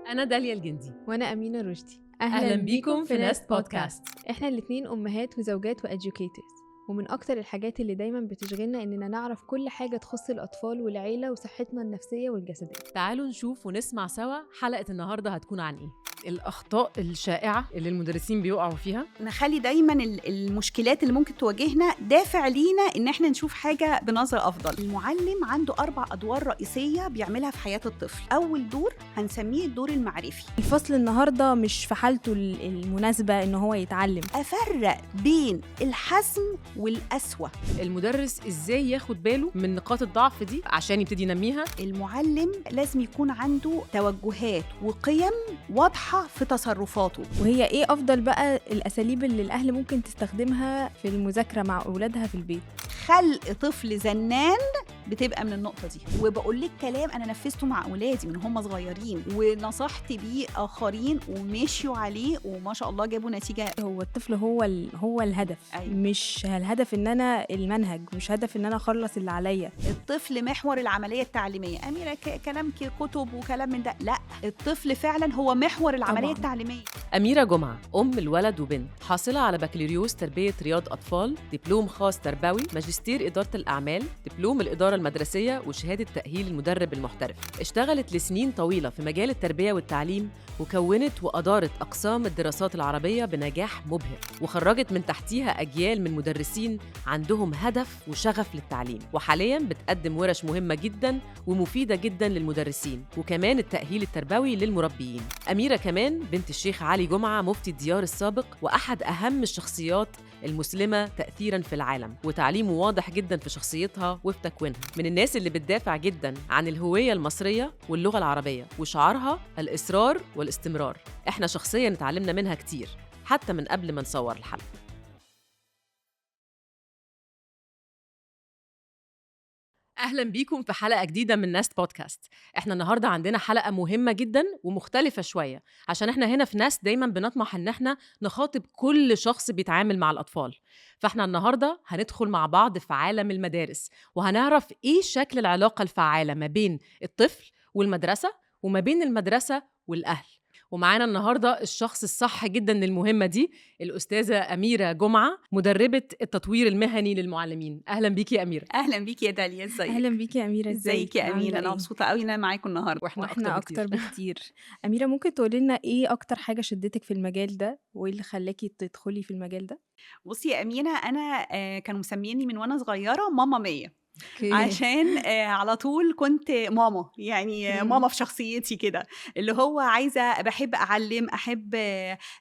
أنا داليا الجندي. وأنا أمينة رشدي. أهلا بيكم في نست بودكاست. إحنا الاتنين أمهات وزوجات وإديوكيترز، ومن أكتر الحاجات اللي دايما بتشغلنا إننا نعرف كل حاجة تخص الأطفال والعيلة وصحتنا النفسية والجسدية. تعالوا نشوف ونسمع سوا حلقة النهاردة هتكون عن إيه؟ الأخطاء الشائعة اللي المدرسين بيقعوا فيها. نخلي دايما المشكلات اللي ممكن تواجهنا دافع لينا إن احنا نشوف حاجة بنظرة أفضل. المعلم عنده 4 أدوار رئيسية بيعملها في حياة الطفل. أول دور هنسميه الدور المعرفي. الفصل النهاردة مش في حالته المناسبة إنه هو يتعلم. أفرق بين الحسم والأسوأ. المدرس إزاي ياخد باله من نقاط الضعف دي عشان يبتدي ينميها. المعلم لازم يكون عنده توجهات وقيم واضحة في تصرفاته. وهي إيه أفضل بقى الأساليب اللي الأهل ممكن تستخدمها في المذاكرة مع أولادها في البيت؟ خلق طفل زنان بتبقى من النقطة دي. وبقول لك كلام أنا نفذته مع أولادي من هم صغيرين، ونصحت بيه آخرين ومشيوا عليه وما شاء الله جابوا نتيجة. هو الطفل هو الهدف. أيوة. مش الهدف إن أنا المنهج، مش هدف إن أنا أخلص اللي عليا. الطفل محور العملية التعليمية. أميرة كلام كتب وكلام من ده، لا، الطفل فعلا هو محور العملية طبعاً. التعليمية. أميرة جمعة أم الولد وبنت، حاصلة على بكالوريوس تربية رياض أطفال، دبلوم خاص تربوي، ماجستير إدارة الأعمال، دبلوم الإدارة المدرسية، وشهادة تأهيل المدرب المحترف. اشتغلت لسنين طويلة في مجال التربية والتعليم، وكونت وأدارت أقسام الدراسات العربية بنجاح مبهر، وخرجت من تحتيها أجيال من مدرسين عندهم هدف وشغف للتعليم. وحالياً بتقدم ورش مهمة جداً ومفيدة جداً للمدرسين، وكمان التأهيل التربوي للمربيين. أميرة كمان بنت الشيخ علي جمعة مفتي الديار السابق، وأحد أهم الشخصيات المسلمة تأثيراً في العالم، وتعليمه واضح جداً في شخصيتها وفي تكوينها. من الناس اللي بتدافع جداً عن الهوية المصرية واللغة العربية، وشعارها الإصرار والاستمرار. إحنا شخصياً اتعلمنا منها كتير حتى من قبل ما نصور الحلقة. أهلاً بيكم في حلقة جديدة من نست بودكاست. إحنا النهاردة عندنا حلقة مهمة جداً ومختلفة شوية، عشان إحنا هنا في نست دايماً بنطمح إن إحنا نخاطب كل شخص بيتعامل مع الأطفال. فإحنا النهاردة هندخل مع بعض في عالم المدارس، وهنعرف إيه شكل العلاقة الفعالة ما بين الطفل والمدرسة، وما بين المدرسة والأهل. ومعانا النهاردة الشخص الصح جداً للمهمة دي، الأستاذة أميرة جمعة، مدربة التطوير المهني للمعلمين. أهلاً بيكي يا أميرة. أهلا بيك يا داليا. ازيك؟ أهلا بيكي يا أميرة. ازيك يا أميرة؟ أنا مبسوطة قوي إن أنا معاكم النهاردة. وإحنا أكتر بكتير. أميرة، ممكن تقولي لنا إيه أكتر حاجة شدتك في المجال ده، وإيه اللي خلاكي تدخلي في المجال ده؟ بصي يا أمينة، أنا كانوا مسميني من وأنا صغيرة ماما 100 عشان على طول كنت ماما، يعني ماما في شخصيتي كده، اللي هو عايزة بحب أعلم، أحب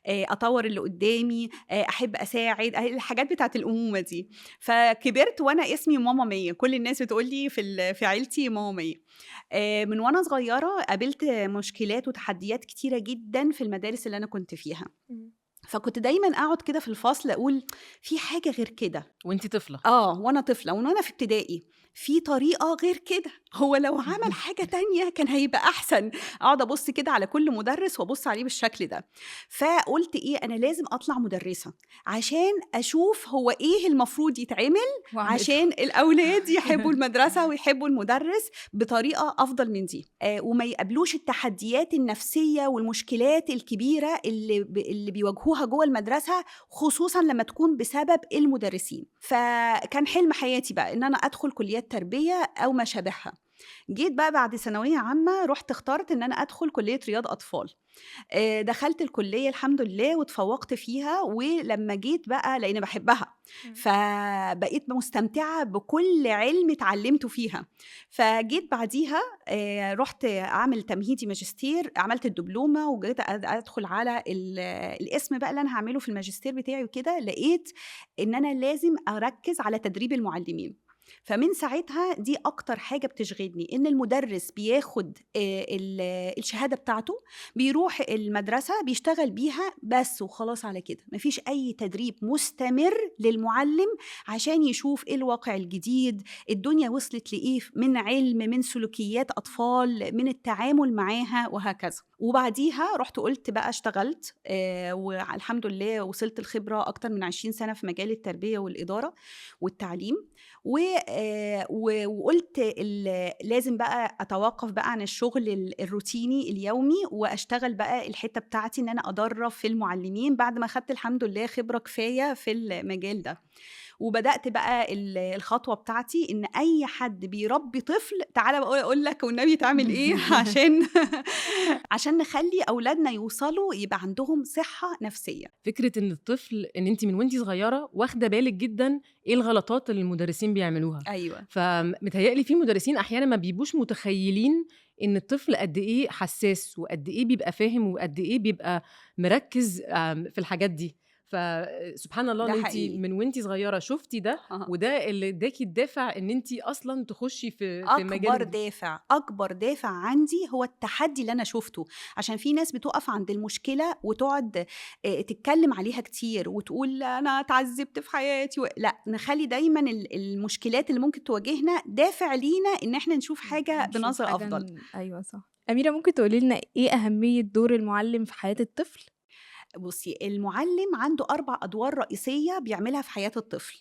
أطور اللي قدامي، أحب أساعد، الحاجات بتاعت الأمومة دي. فكبرت وأنا اسمي ماما 100. كل الناس بتقولي في عيلتي ماما 100. من وأنا صغيرة قابلت مشكلات وتحديات كتيرة جدا في المدارس اللي أنا كنت فيها. فكنت دايما اقعد كده في الفصل اقول في حاجه غير كده. وانتي طفله؟ وانا طفله وانا في ابتدائي، في طريقه غير كده، هو لو عمل حاجه تانية كان هيبقى احسن. اقعد ابص كده على كل مدرس وابص عليه بالشكل ده. فقلت ايه، انا لازم اطلع مدرسه عشان اشوف هو ايه المفروض يتعمل عشان الاولاد يحبوا المدرسه ويحبوا المدرس بطريقه افضل من دي، وما يقابلوش التحديات النفسيه والمشكلات الكبيره اللي بيواجهوها جوه المدرسه، خصوصا لما تكون بسبب المدرسين. فكان حلم حياتي بقى ان انا ادخل كليات تربيه او ما شابهها. جيت بقى بعد ثانويه عامه، رحت اخترت ان انا ادخل كليه رياض اطفال. دخلت الكليه الحمد لله وتفوقت فيها، ولما جيت بقى لأني بحبها فبقيت مستمتعه بكل علم اتعلمته فيها. فجيت بعديها رحت اعمل تمهيدي ماجستير، عملت الدبلومه وجيت ادخل على الاسم بقى اللي انا هعمله في الماجستير بتاعي. وكده لقيت ان انا لازم اركز على تدريب المعلمين. فمن ساعتها دي أكتر حاجة بتشغلني، إن المدرس بياخد الشهادة بتاعته، بيروح المدرسة بيشتغل بيها بس وخلاص على كده. مفيش أي تدريب مستمر للمعلم عشان يشوف إيه الواقع الجديد، الدنيا وصلت لإيه من علم، من سلوكيات أطفال، من التعامل معاها وهكذا. وبعديها رحت قلت بقى اشتغلت، والحمد لله وصلت الخبرة أكتر من 20 سنة في مجال التربية والإدارة والتعليم. وقلت لازم بقى اتوقف بقى عن الشغل الروتيني اليومي، واشتغل بقى الحته بتاعتي ان انا ادرب في المعلمين بعد ما خدت الحمد لله خبره كفايه في المجال ده. وبدأت بقى الخطوة بتاعتي إن أي حد بيربي طفل تعالى بقى أقول لك والنبي تعمل إيه عشان نخلي أولادنا يوصلوا يبقى عندهم صحة نفسية. فكرة إن الطفل إن أنت من وأنت صغيرة واخدة بالك جدا إيه الغلطات اللي المدرسين بيعملوها. أيوة. فمتهيألي في مدرسين أحيانا ما بيبقوش متخيلين إن الطفل قد إيه حساس وقد إيه بيبقى فاهم وقد إيه بيبقى مركز في الحاجات دي. فسبحان الله ده ان انت حقيقي. من وانت صغيره شفتي ده وده اللي اداكي الدافع ان انت اصلا تخشي في مجال اكبر دافع عندي هو التحدي اللي انا شفته. عشان في ناس بتقف عند المشكله وتقعد تتكلم عليها كتير وتقول انا اتعذبت في حياتي لا، نخلي دايما المشكلات اللي ممكن تواجهنا دافع لينا ان احنا نشوف حاجه بنظره افضل. ايوه صح. أميرة ممكن تقولي لنا ايه أهمية دور المعلم في حياة الطفل؟ بصي، المعلم عنده 4 أدوار رئيسية بيعملها في حياة الطفل.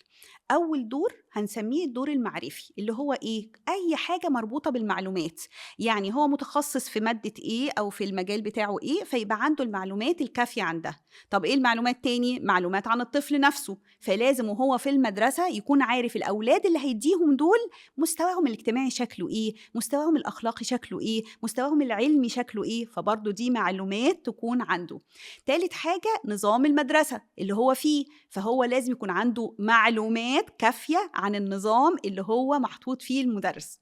أول دور هنسميه الدور المعرفي، اللي هو إيه؟ أي حاجة مربوطة بالمعلومات. يعني هو متخصص في مادة إيه أو في المجال بتاعه إيه، فيبقى عنده المعلومات الكافية عن ده. طب إيه المعلومات تاني؟ معلومات عن الطفل نفسه، فلازم وهو في المدرسة يكون عارف الأولاد اللي هيديهم دول مستواهم الاجتماعي شكله إيه، مستواهم الأخلاقي شكله إيه، مستواهم العلمي شكله إيه، فبرضه دي معلومات تكون عنده. تالت حاجة نظام المدرسة اللي هو فيه، فهو لازم يكون عنده معلومات كافية عن النظام اللي هو محطوط فيه المدرس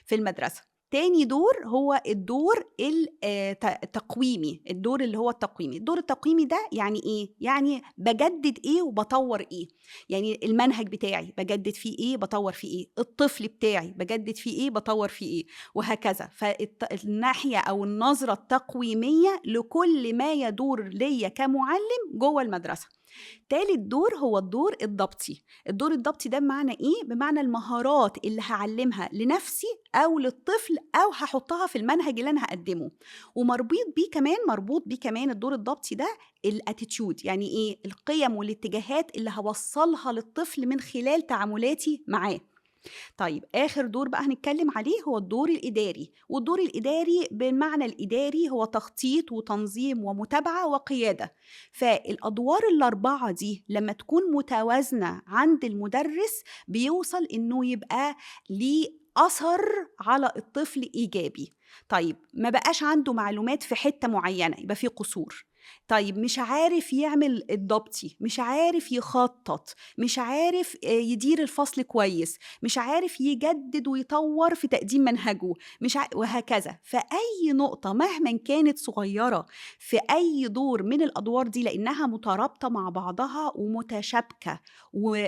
في المدرسة. تاني دور هو الدور التقويمي، الدور اللي هو التقويمي. الدور التقويمي ده يعني إيه؟ يعني بجدد إيه وبطور إيه. يعني المنهج بتاعي بجدد فيه إيه بطور فيه إيه، الطفل بتاعي بجدد فيه إيه بطور فيه إيه، وهكذا. فالناحية أو النظرة التقويمية لكل ما يدور ليا كمعلم جوه المدرسة. تالت دور هو الدور الضبطي. الدور الضبطي ده بمعنى إيه؟ بمعنى المهارات اللي هعلمها لنفسي أو للطفل أو هحطها في المنهج اللي أنا هقدمه. مربوط بيه كمان الدور الضبطي ده الاتيتيود، يعني إيه؟ القيم والاتجاهات اللي هوصلها للطفل من خلال تعاملاتي معاه. طيب آخر دور بقى هنتكلم عليه هو الدور الإداري. والدور الإداري بالمعنى الإداري هو تخطيط وتنظيم ومتابعة وقيادة. فالأدوار ال4 دي لما تكون متوازنة عند المدرس بيوصل إنه يبقى ليه أثر على الطفل إيجابي. طيب ما بقاش عنده معلومات في حتة معينة يبقى فيه قصور. طيب مش عارف يعمل الضبطي، مش عارف يخطط، مش عارف يدير الفصل كويس، مش عارف يجدد ويطور في تقديم منهجه، وهكذا. فأي نقطة مهما كانت صغيرة في أي دور من الأدوار دي لأنها مترابطة مع بعضها ومتشابكة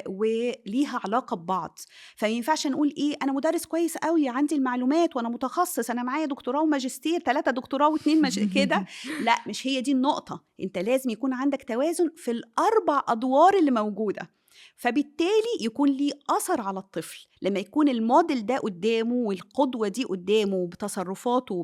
وليها علاقة ببعض. فمينفعش نقول إيه أنا مدرس كويس قوي عندي المعلومات وأنا متخصص أنا معايا دكتوراه وماجستير 3 دكتوراه و2 كده. لا، مش هي دي النقطة. انت لازم يكون عندك توازن في ال4 أدوار اللي موجودة، فبالتالي يكون ليه أثر على الطفل. لما يكون الموديل ده قدامه والقدوة دي قدامه بتصرفاته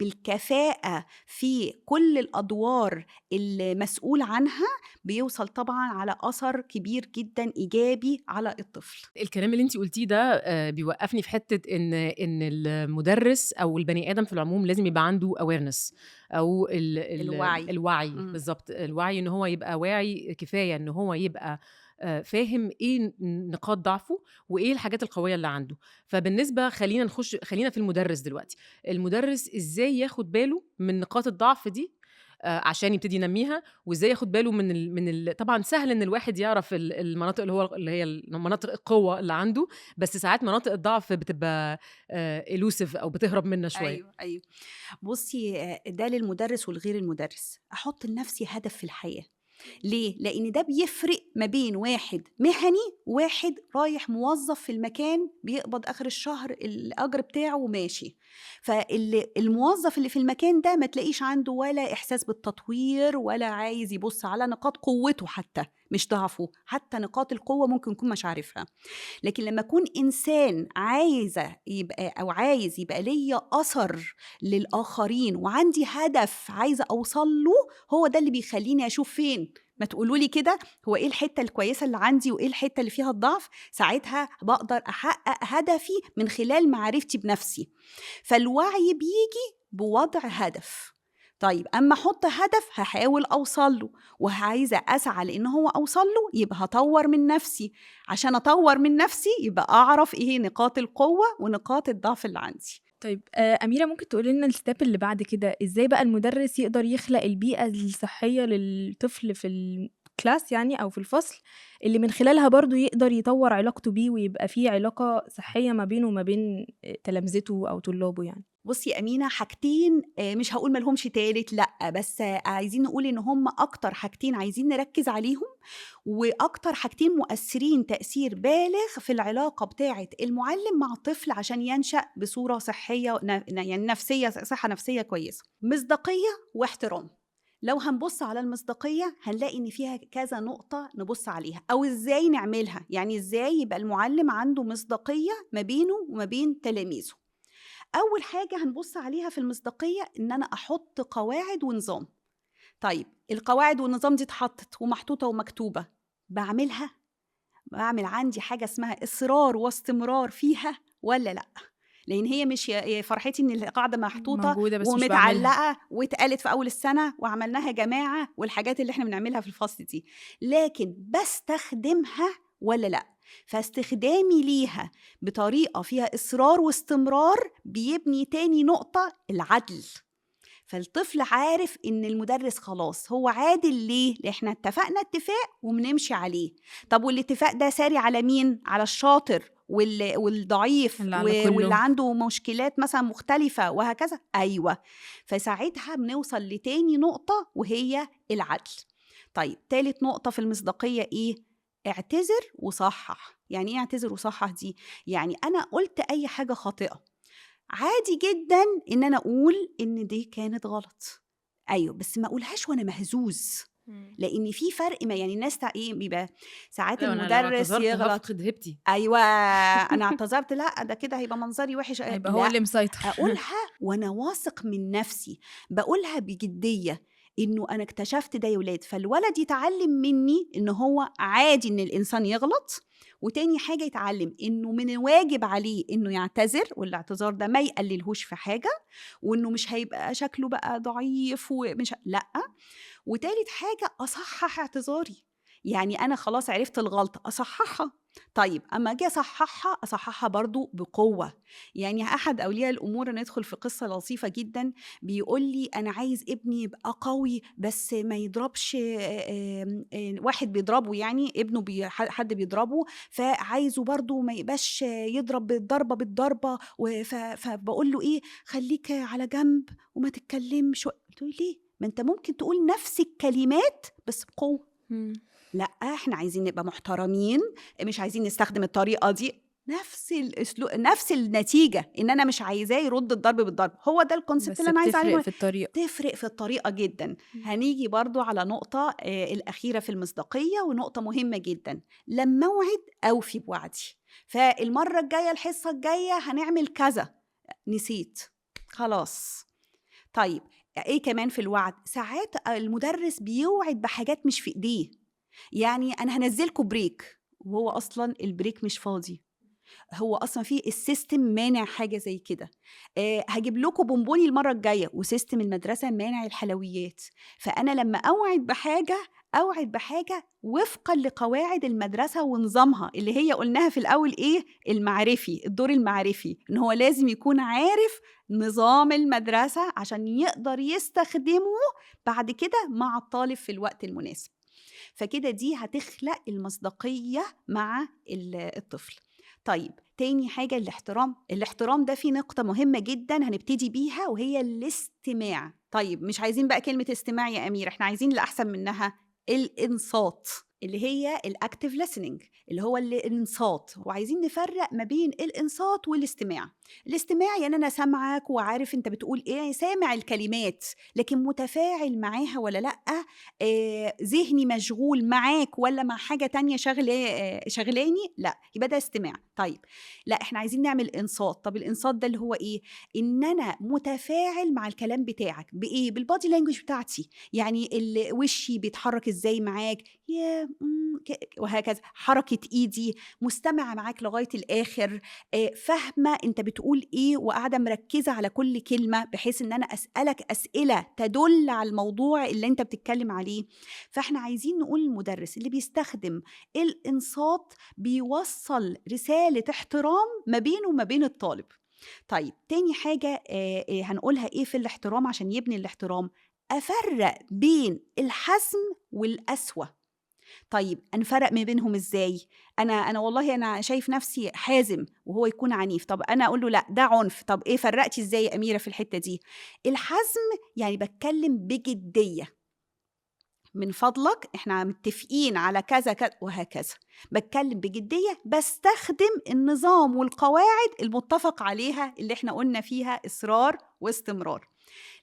بالكفاءة في كل الأدوار المسؤول عنها، بيوصل طبعا على أثر كبير جدا إيجابي على الطفل. الكلام اللي انتي قلتيه ده بيوقفني في حتة إن المدرس أو البني آدم في العموم لازم يبقى عنده awareness أو الوعي. بالظبط، الوعي إن هو يبقى واعي كفاية إن هو يبقى فاهم ايه نقاط ضعفه وايه الحاجات القويه اللي عنده. فبالنسبه خلينا في المدرس دلوقتي. المدرس ازاي ياخد باله من نقاط الضعف دي عشان يبتدي ينميها، وازاي ياخد باله من طبعا سهل ان الواحد يعرف المناطق اللي هي مناطق القوه اللي عنده، بس ساعات مناطق الضعف بتبقى إلوسيف او بتهرب منا شويه. ايوه بصي، ده للمدرس والغير المدرس. احط لنفسي هدف في الحياه. ليه؟ لأن ده بيفرق ما بين واحد مهني وواحد رايح موظف في المكان بيقبض آخر الشهر الأجر بتاعه وماشي. فالموظف اللي في المكان ده ما تلاقيش عنده ولا إحساس بالتطوير ولا عايز يبص على نقاط قوته، حتى مش ضعفه، حتى نقاط القوة ممكن يكون مش عارفها. لكن لما أكون إنسان عايز يبقى ليا أثر للآخرين وعندي هدف عايزة أوصل له، هو ده اللي بيخليني أشوف فين ما تقولولي كده هو إيه الحتة الكويسة اللي عندي وإيه الحتة اللي فيها الضعف، ساعتها بقدر أحقق هدفي من خلال معرفتي بنفسي. فالوعي بيجي بوضع هدف. طيب أما أحط هدف هحاول أوصل له، وعايزة أسعى لأن هو أوصل له، يبقى هطور من نفسي. عشان أطور من نفسي يبقى أعرف إيه نقاط القوة ونقاط الضعف اللي عندي. طيب أميرة، ممكن تقولي لنا الستep اللي بعد كده إزاي بقى المدرس يقدر يخلق البيئة الصحية للطفل في الكلاس يعني أو في الفصل، اللي من خلالها برضو يقدر يطور علاقته بيه ويبقى فيه علاقة صحية ما بينه وما بين تلامذته أو طلابه يعني؟ بصي يا أمينة، حاجتين مش هقول ملهمش تالت لأ، بس عايزين نقول إن هم أكتر حاجتين عايزين نركز عليهم، وأكتر حاجتين مؤثرين تأثير بالغ في العلاقة بتاعة المعلم مع الطفل عشان ينشأ بصورة صحية يعني نفسية، صحة نفسية كويسة. مصداقية واحترام. لو هنبص على المصداقية هنلاقي إن فيها كذا نقطة نبص عليها، أو إزاي نعملها، يعني إزاي يبقى المعلم عنده مصداقية ما بينه وما بين تلاميذه. أول حاجة هنبص عليها في المصداقية إن أنا أحط قواعد ونظام. طيب القواعد والنظام دي اتحطت ومحطوطة ومكتوبة، بعمل عندي حاجة اسمها إصرار واستمرار فيها ولا لأ؟ لأن هي مش يا فرحتي إن القاعدة محطوطة موجودة بس مش بعملها. ومتعلقة واتقالت في أول السنة وعملناها جماعة والحاجات اللي احنا بنعملها في الفصل دي، لكن بستخدمها ولا لأ؟ فاستخدامي ليها بطريقة فيها إصرار واستمرار بيبني تاني نقطة العدل. فالطفل عارف إن المدرس خلاص هو عادل. ليه؟ لأن احنا اتفقنا اتفاق وبنمشي عليه. طب والاتفاق ده ساري على مين؟ على الشاطر والضعيف واللي عنده مشكلات مثلا مختلفة وهكذا. أيوة. فساعتها بنوصل لتاني نقطة وهي العدل. طيب تالت نقطة في المصداقية إيه؟ اعتذر وصحح. يعني إيه اعتذر وصحح دي؟ يعني أنا قلت أي حاجة خاطئة، عادي جدا إن أنا أقول إن دي كانت غلط. أيوة، بس ما أقولهاش وأنا مهزوز، لأن في فرق. ما يعني الناس إيه بيبقى ساعات المدرس يغلط هبتي. أيوة أنا اعتذرت، لا ده كده هيبقى منظري وحش، هيبقى هو اللي مسيطر. أقولها وأنا واثق من نفسي، بقولها بجدية إنه أنا اكتشفت ده يا ولاد، فالولد يتعلم مني إنه هو عادي إن الإنسان يغلط. وتاني حاجة يتعلم إنه من الواجب عليه إنه يعتذر، والاعتذار ده ما يقللهوش في حاجة، وإنه مش هيبقى شكله بقى ضعيف ومش لأ. وتالت حاجة أصحح اعتذاري، يعني أنا خلاص عرفت الغلطة أصححها. طيب أما أجي أصححها برضو بقوة. يعني أحد أولياء الأمور ندخل في قصة لطيفة جدا، بيقول لي أنا عايز ابني يبقى قوي بس ما يضربش واحد بيضربه، يعني ابنه حد بيضربه، فعايزه برضو ما يبقاش يضرب بالضربة. فبقول له إيه، خليك على جنب وما تتكلمش. قلت له ليه؟ ما أنت ممكن تقول نفس الكلمات بس بقوة. لا احنا عايزين نبقى محترمين، مش عايزين نستخدم الطريقة دي. نفس الاسلوب، نفس النتيجة، ان انا مش عايزاه يرد الضرب بالضرب. هو ده الكونسبت اللي انا عايزه عليه. في الطريقة، تفرق في الطريقة جدا. هنيجي برضو على نقطة الأخيرة في المصداقية، ونقطة مهمة جدا، لما اوعد اوفي بوعدي. فالمرة الجاية الحصة الجاية هنعمل كذا، نسيت خلاص. طيب ايه كمان في الوعد؟ ساعات المدرس بيوعد بحاجات مش في ايديه. يعني أنا هنزلكوا بريك وهو أصلاً البريك مش فاضي، هو أصلاً فيه السيستم مانع حاجة زي كده. هجيب لكم بونبوني المرة الجاية وسيستم المدرسة مانع الحلويات. فأنا لما أوعد بحاجة وفقاً لقواعد المدرسة ونظامها اللي هي قلناها في الأول إيه؟ المعرفي، الدور المعرفي، إن هو لازم يكون عارف نظام المدرسة عشان يقدر يستخدمه بعد كده مع الطالب في الوقت المناسب. فكده دي هتخلق المصداقية مع الطفل. طيب تاني حاجة الاحترام ده في نقطة مهمة جدا هنبتدي بيها، وهي الاستماع. طيب مش عايزين بقى كلمة استماع يا أمير، احنا عايزين الأحسن منها، الإنصات. اللي هي الاكتيف listening، اللي هو الانصات. وعايزين نفرق ما بين الانصات والاستماع. الاستماع يعني انا سامعك وعارف انت بتقول ايه، سامع الكلمات، لكن متفاعل معاها ولا لا، ذهني مشغول معاك ولا مع حاجة تانية شغلاني، لا، يبقى ده استماع. طيب لا، احنا عايزين نعمل انصات. طب الانصات ده اللي هو ايه؟ ان انا متفاعل مع الكلام بتاعك بايه؟ بالبادي لانجوج بتاعتي، يعني وشي بيتحرك ازاي معاك، يا وهكذا، حركة ايدي، مستمعة معاك لغاية الاخر، فاهمة انت بتقول ايه وقاعدة مركزة على كل كلمة، بحيث ان انا اسألك اسئلة تدل على الموضوع اللي انت بتتكلم عليه. فاحنا عايزين نقول المدرس اللي بيستخدم الانصات بيوصل رسالة احترام ما بينه وما بين الطالب. طيب تاني حاجة هنقولها ايه في الاحترام عشان يبني الاحترام؟ افرق بين الحزم والقسوة. طيب نفرق ما بينهم ازاي؟ انا والله انا شايف نفسي حازم وهو يكون عنيف، طب انا اقول له لا ده عنف. طب ايه فرقتي ازاي يا اميره في الحته دي؟ الحزم يعني بتكلم بجديه، من فضلك احنا متفقين على كذا كذا وهكذا، بتكلم بجديه، بستخدم النظام والقواعد المتفق عليها اللي احنا قلنا فيها اصرار واستمرار.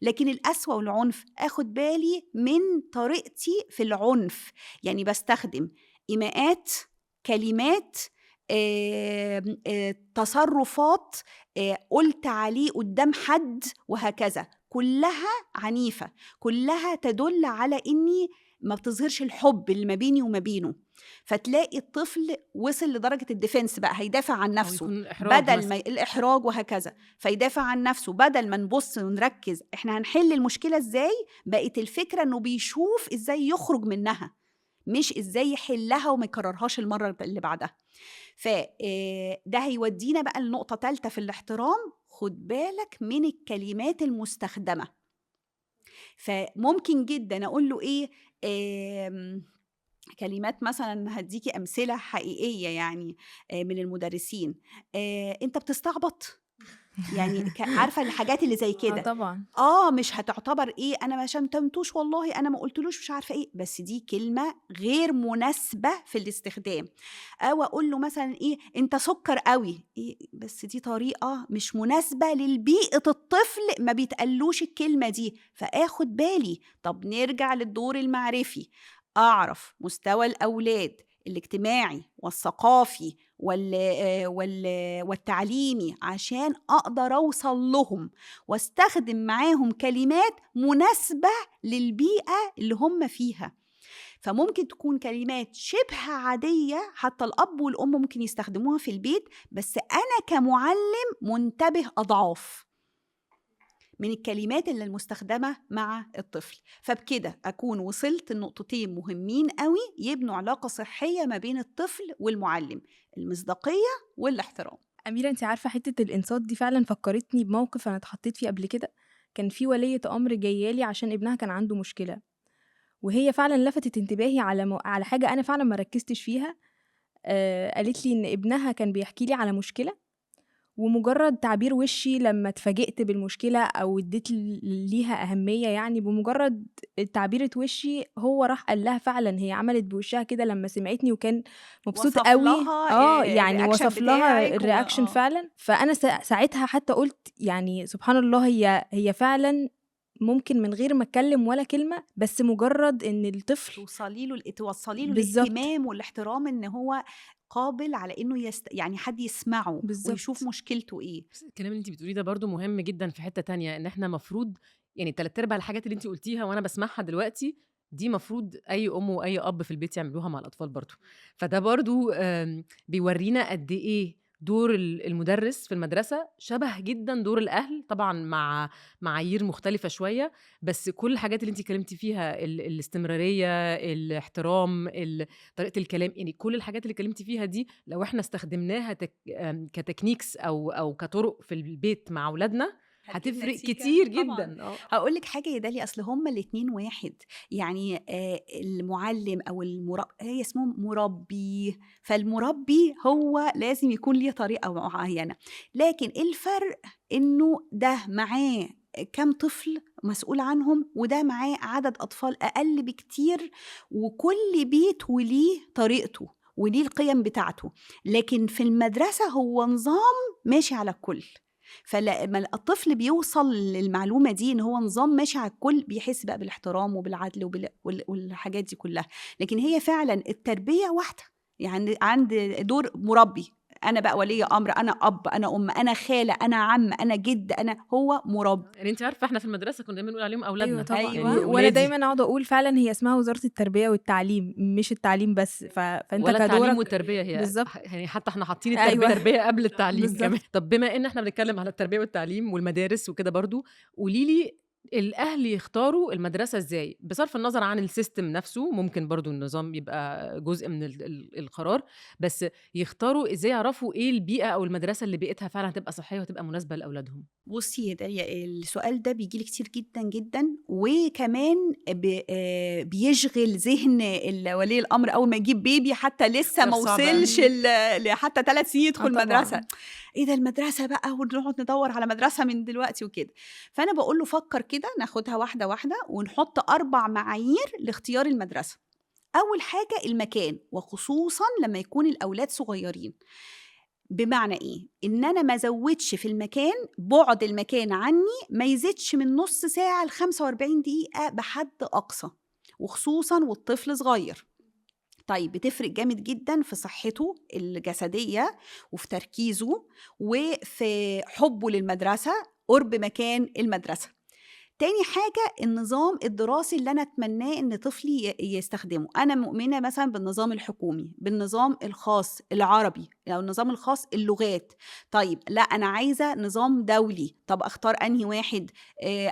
لكن القسوة والعنف أخد بالي من طريقتي في العنف، يعني بستخدم إيماءات، كلمات، تصرفات قلت عليه قدام حد وهكذا، كلها عنيفة، كلها تدل على إني ما بتظهرش الحب اللي ما بيني وما بينه. فتلاقي الطفل وصل لدرجة الديفنس، بقى هيدافع عن نفسه بدل ما الإحراج وهكذا، فيدافع عن نفسه بدل ما نبص ونركز إحنا هنحل المشكلة إزاي. بقت الفكرة إنه بيشوف إزاي يخرج منها، مش إزاي يحلها وما يكررهاش المرة اللي بعدها. فده هيودينا بقى لنقطة ثالثة في الاحترام، خد بالك من الكلمات المستخدمة. فممكن جدا أقول له إيه، كلمات مثلا، هديكي أمثلة حقيقية يعني من المدرسين، أنت بتستعبط، يعني عارفة الحاجات اللي زي كده. طبعا مش هتعتبر ايه، انا ما شتمتوش والله، انا ما قلتلوش مش عارفه ايه، بس دي كلمه غير مناسبه في الاستخدام. او اقول له مثلا ايه، انت سكر قوي، إيه، بس دي طريقه مش مناسبه للبيئه، الطفل ما بيتقالوش الكلمه دي، فاخد بالي. طب نرجع للدور المعرفي، اعرف مستوى الاولاد الاجتماعي والثقافي والتعليمي عشان أقدر أوصل لهم واستخدم معاهم كلمات مناسبة للبيئة اللي هم فيها. فممكن تكون كلمات شبه عادية حتى الأب والأم ممكن يستخدموها في البيت، بس أنا كمعلم منتبه أضعاف من الكلمات اللي المستخدمة مع الطفل. فبكده أكون وصلت النقطتين مهمين قوي يبنوا علاقة صحية ما بين الطفل والمعلم، المصداقية والاحترام. أميرة، أنت عارفة حتة الإنصات دي فعلا فكرتني بموقف أنا اتحطيت فيه قبل كده. كان في ولية أمر جايالي عشان ابنها كان عنده مشكلة، وهي فعلا لفتت انتباهي على حاجة أنا فعلا ما ركزتش فيها. قالت لي إن ابنها كان بيحكي لي على مشكلة، ومجرد تعبير وشي لما اتفاجئت بالمشكلة أو اديت ليها أهمية، يعني بمجرد تعبيرة وشي هو راح قال لها فعلا، هي عملت بوشها كده لما سمعتني وكان مبسوط قوي. يعني وصف لها الرياكشن فعلا. فأنا ساعتها حتى قلت يعني سبحان الله، هي فعلا ممكن من غير ما اتكلم ولا كلمة، بس مجرد ان الطفل توصلي له الاهتمام والاحترام، ان هو قابل على انه يعني حد يسمعه بالزبط. ويشوف مشكلته ايه. الكلام اللي انت بتقوليه ده برضو مهم جدا في حتة تانية، ان احنا مفروض يعني 3/4 الحاجات اللي انت قلتيها وانا بسمعها دلوقتي دي مفروض اي ام واي اب في البيت يعملوها مع الاطفال برضو. فده برضو بيورينا قد ايه دور المدرس في المدرسة شبه جدا دور الأهل، طبعا مع معايير مختلفة شوية، بس كل الحاجات اللي انتي كلمتي فيها، الاستمرارية، الاحترام، طريقة الكلام، يعني كل الحاجات اللي كلمتي فيها دي لو احنا استخدمناها كتكنيكس أو كطرق في البيت مع أولادنا هتفرق كتير جدا. هقول لك حاجه يا دالي، اصل هما الاتنين واحد، يعني المعلم او هي اسمه مربي، فالمربي هو لازم يكون ليه طريقه معينه، لكن الفرق انه ده معاه كم طفل مسؤول عنهم، وده معاه عدد أطفال أقل بكتير، وكل بيت وليه طريقته وليه القيم بتاعته. لكن في المدرسة هو نظام ماشي على الكل، فلما الطفل بيوصل للمعلومة دي إن هو نظام ماشي على الكل، بيحس بقى بالاحترام وبالعدل والحاجات دي كلها. لكن هي فعلا التربية واحدة، يعني عند دور مربي، أنا بقى ولي أمر، أنا أب، أنا أم، أنا خالة، أنا عم، أنا جد، أنا هو مربي. يعني انت عارفه احنا في المدرسه كنا دايما نقول عليهم اولادنا. ايوه طبعا. أيوة. يعني وانا دايما اقعد اقول فعلا هي اسمها وزاره التربيه والتعليم، مش التعليم بس. فانت ولا التعليم كدورك والتربيه هي بالظبط. يعني حتى احنا حاطين التربيه أيوة. تربيه قبل التعليم بالظبط. كمان. طب بما ان احنا بنتكلم على التربيه والتعليم والمدارس وكده، برضو قولي لي الاهل يختاروا المدرسه ازاي بصرف النظر عن السيستم نفسه؟ ممكن برضو النظام يبقى جزء من القرار، بس يختاروا ازاي، يعرفوا ايه البيئه او المدرسه اللي بيئتها فعلا هتبقى صحيه وتبقى مناسبه لاولادهم. بصي، ده السؤال ده بيجيلي كتير جدا جدا، وكمان بيشغل ذهن ولي الامر اول ما يجيب بيبي حتى لسه ما صعب أوي. وصلش حتى 3 سنين يدخل طبعاً. مدرسه. ايه ده المدرسه بقى، ونقعد ندور على مدرسه من دلوقتي وكده. فانا بقول له فكر كده، ناخدها واحده واحده ونحط 4 معايير لاختيار المدرسه. اول حاجه المكان، وخصوصا لما يكون الاولاد صغيرين. بمعنى ايه؟ ان انا ما زودش في المكان، بعد المكان عني ما يزيدش من نص ساعه ل 45 دقيقه بحد اقصى، وخصوصا والطفل صغير. طيب بتفرق جامد جدا في صحته الجسديه وفي تركيزه وفي حبه للمدرسه، قرب مكان المدرسه. تاني حاجة النظام الدراسي اللي أنا أتمناه إن طفلي يستخدمه. أنا مؤمنة مثلا بالنظام الحكومي، بالنظام الخاص العربي، أو النظام الخاص اللغات. طيب لا، أنا عايزة نظام دولي. طب أختار أنهي واحد؟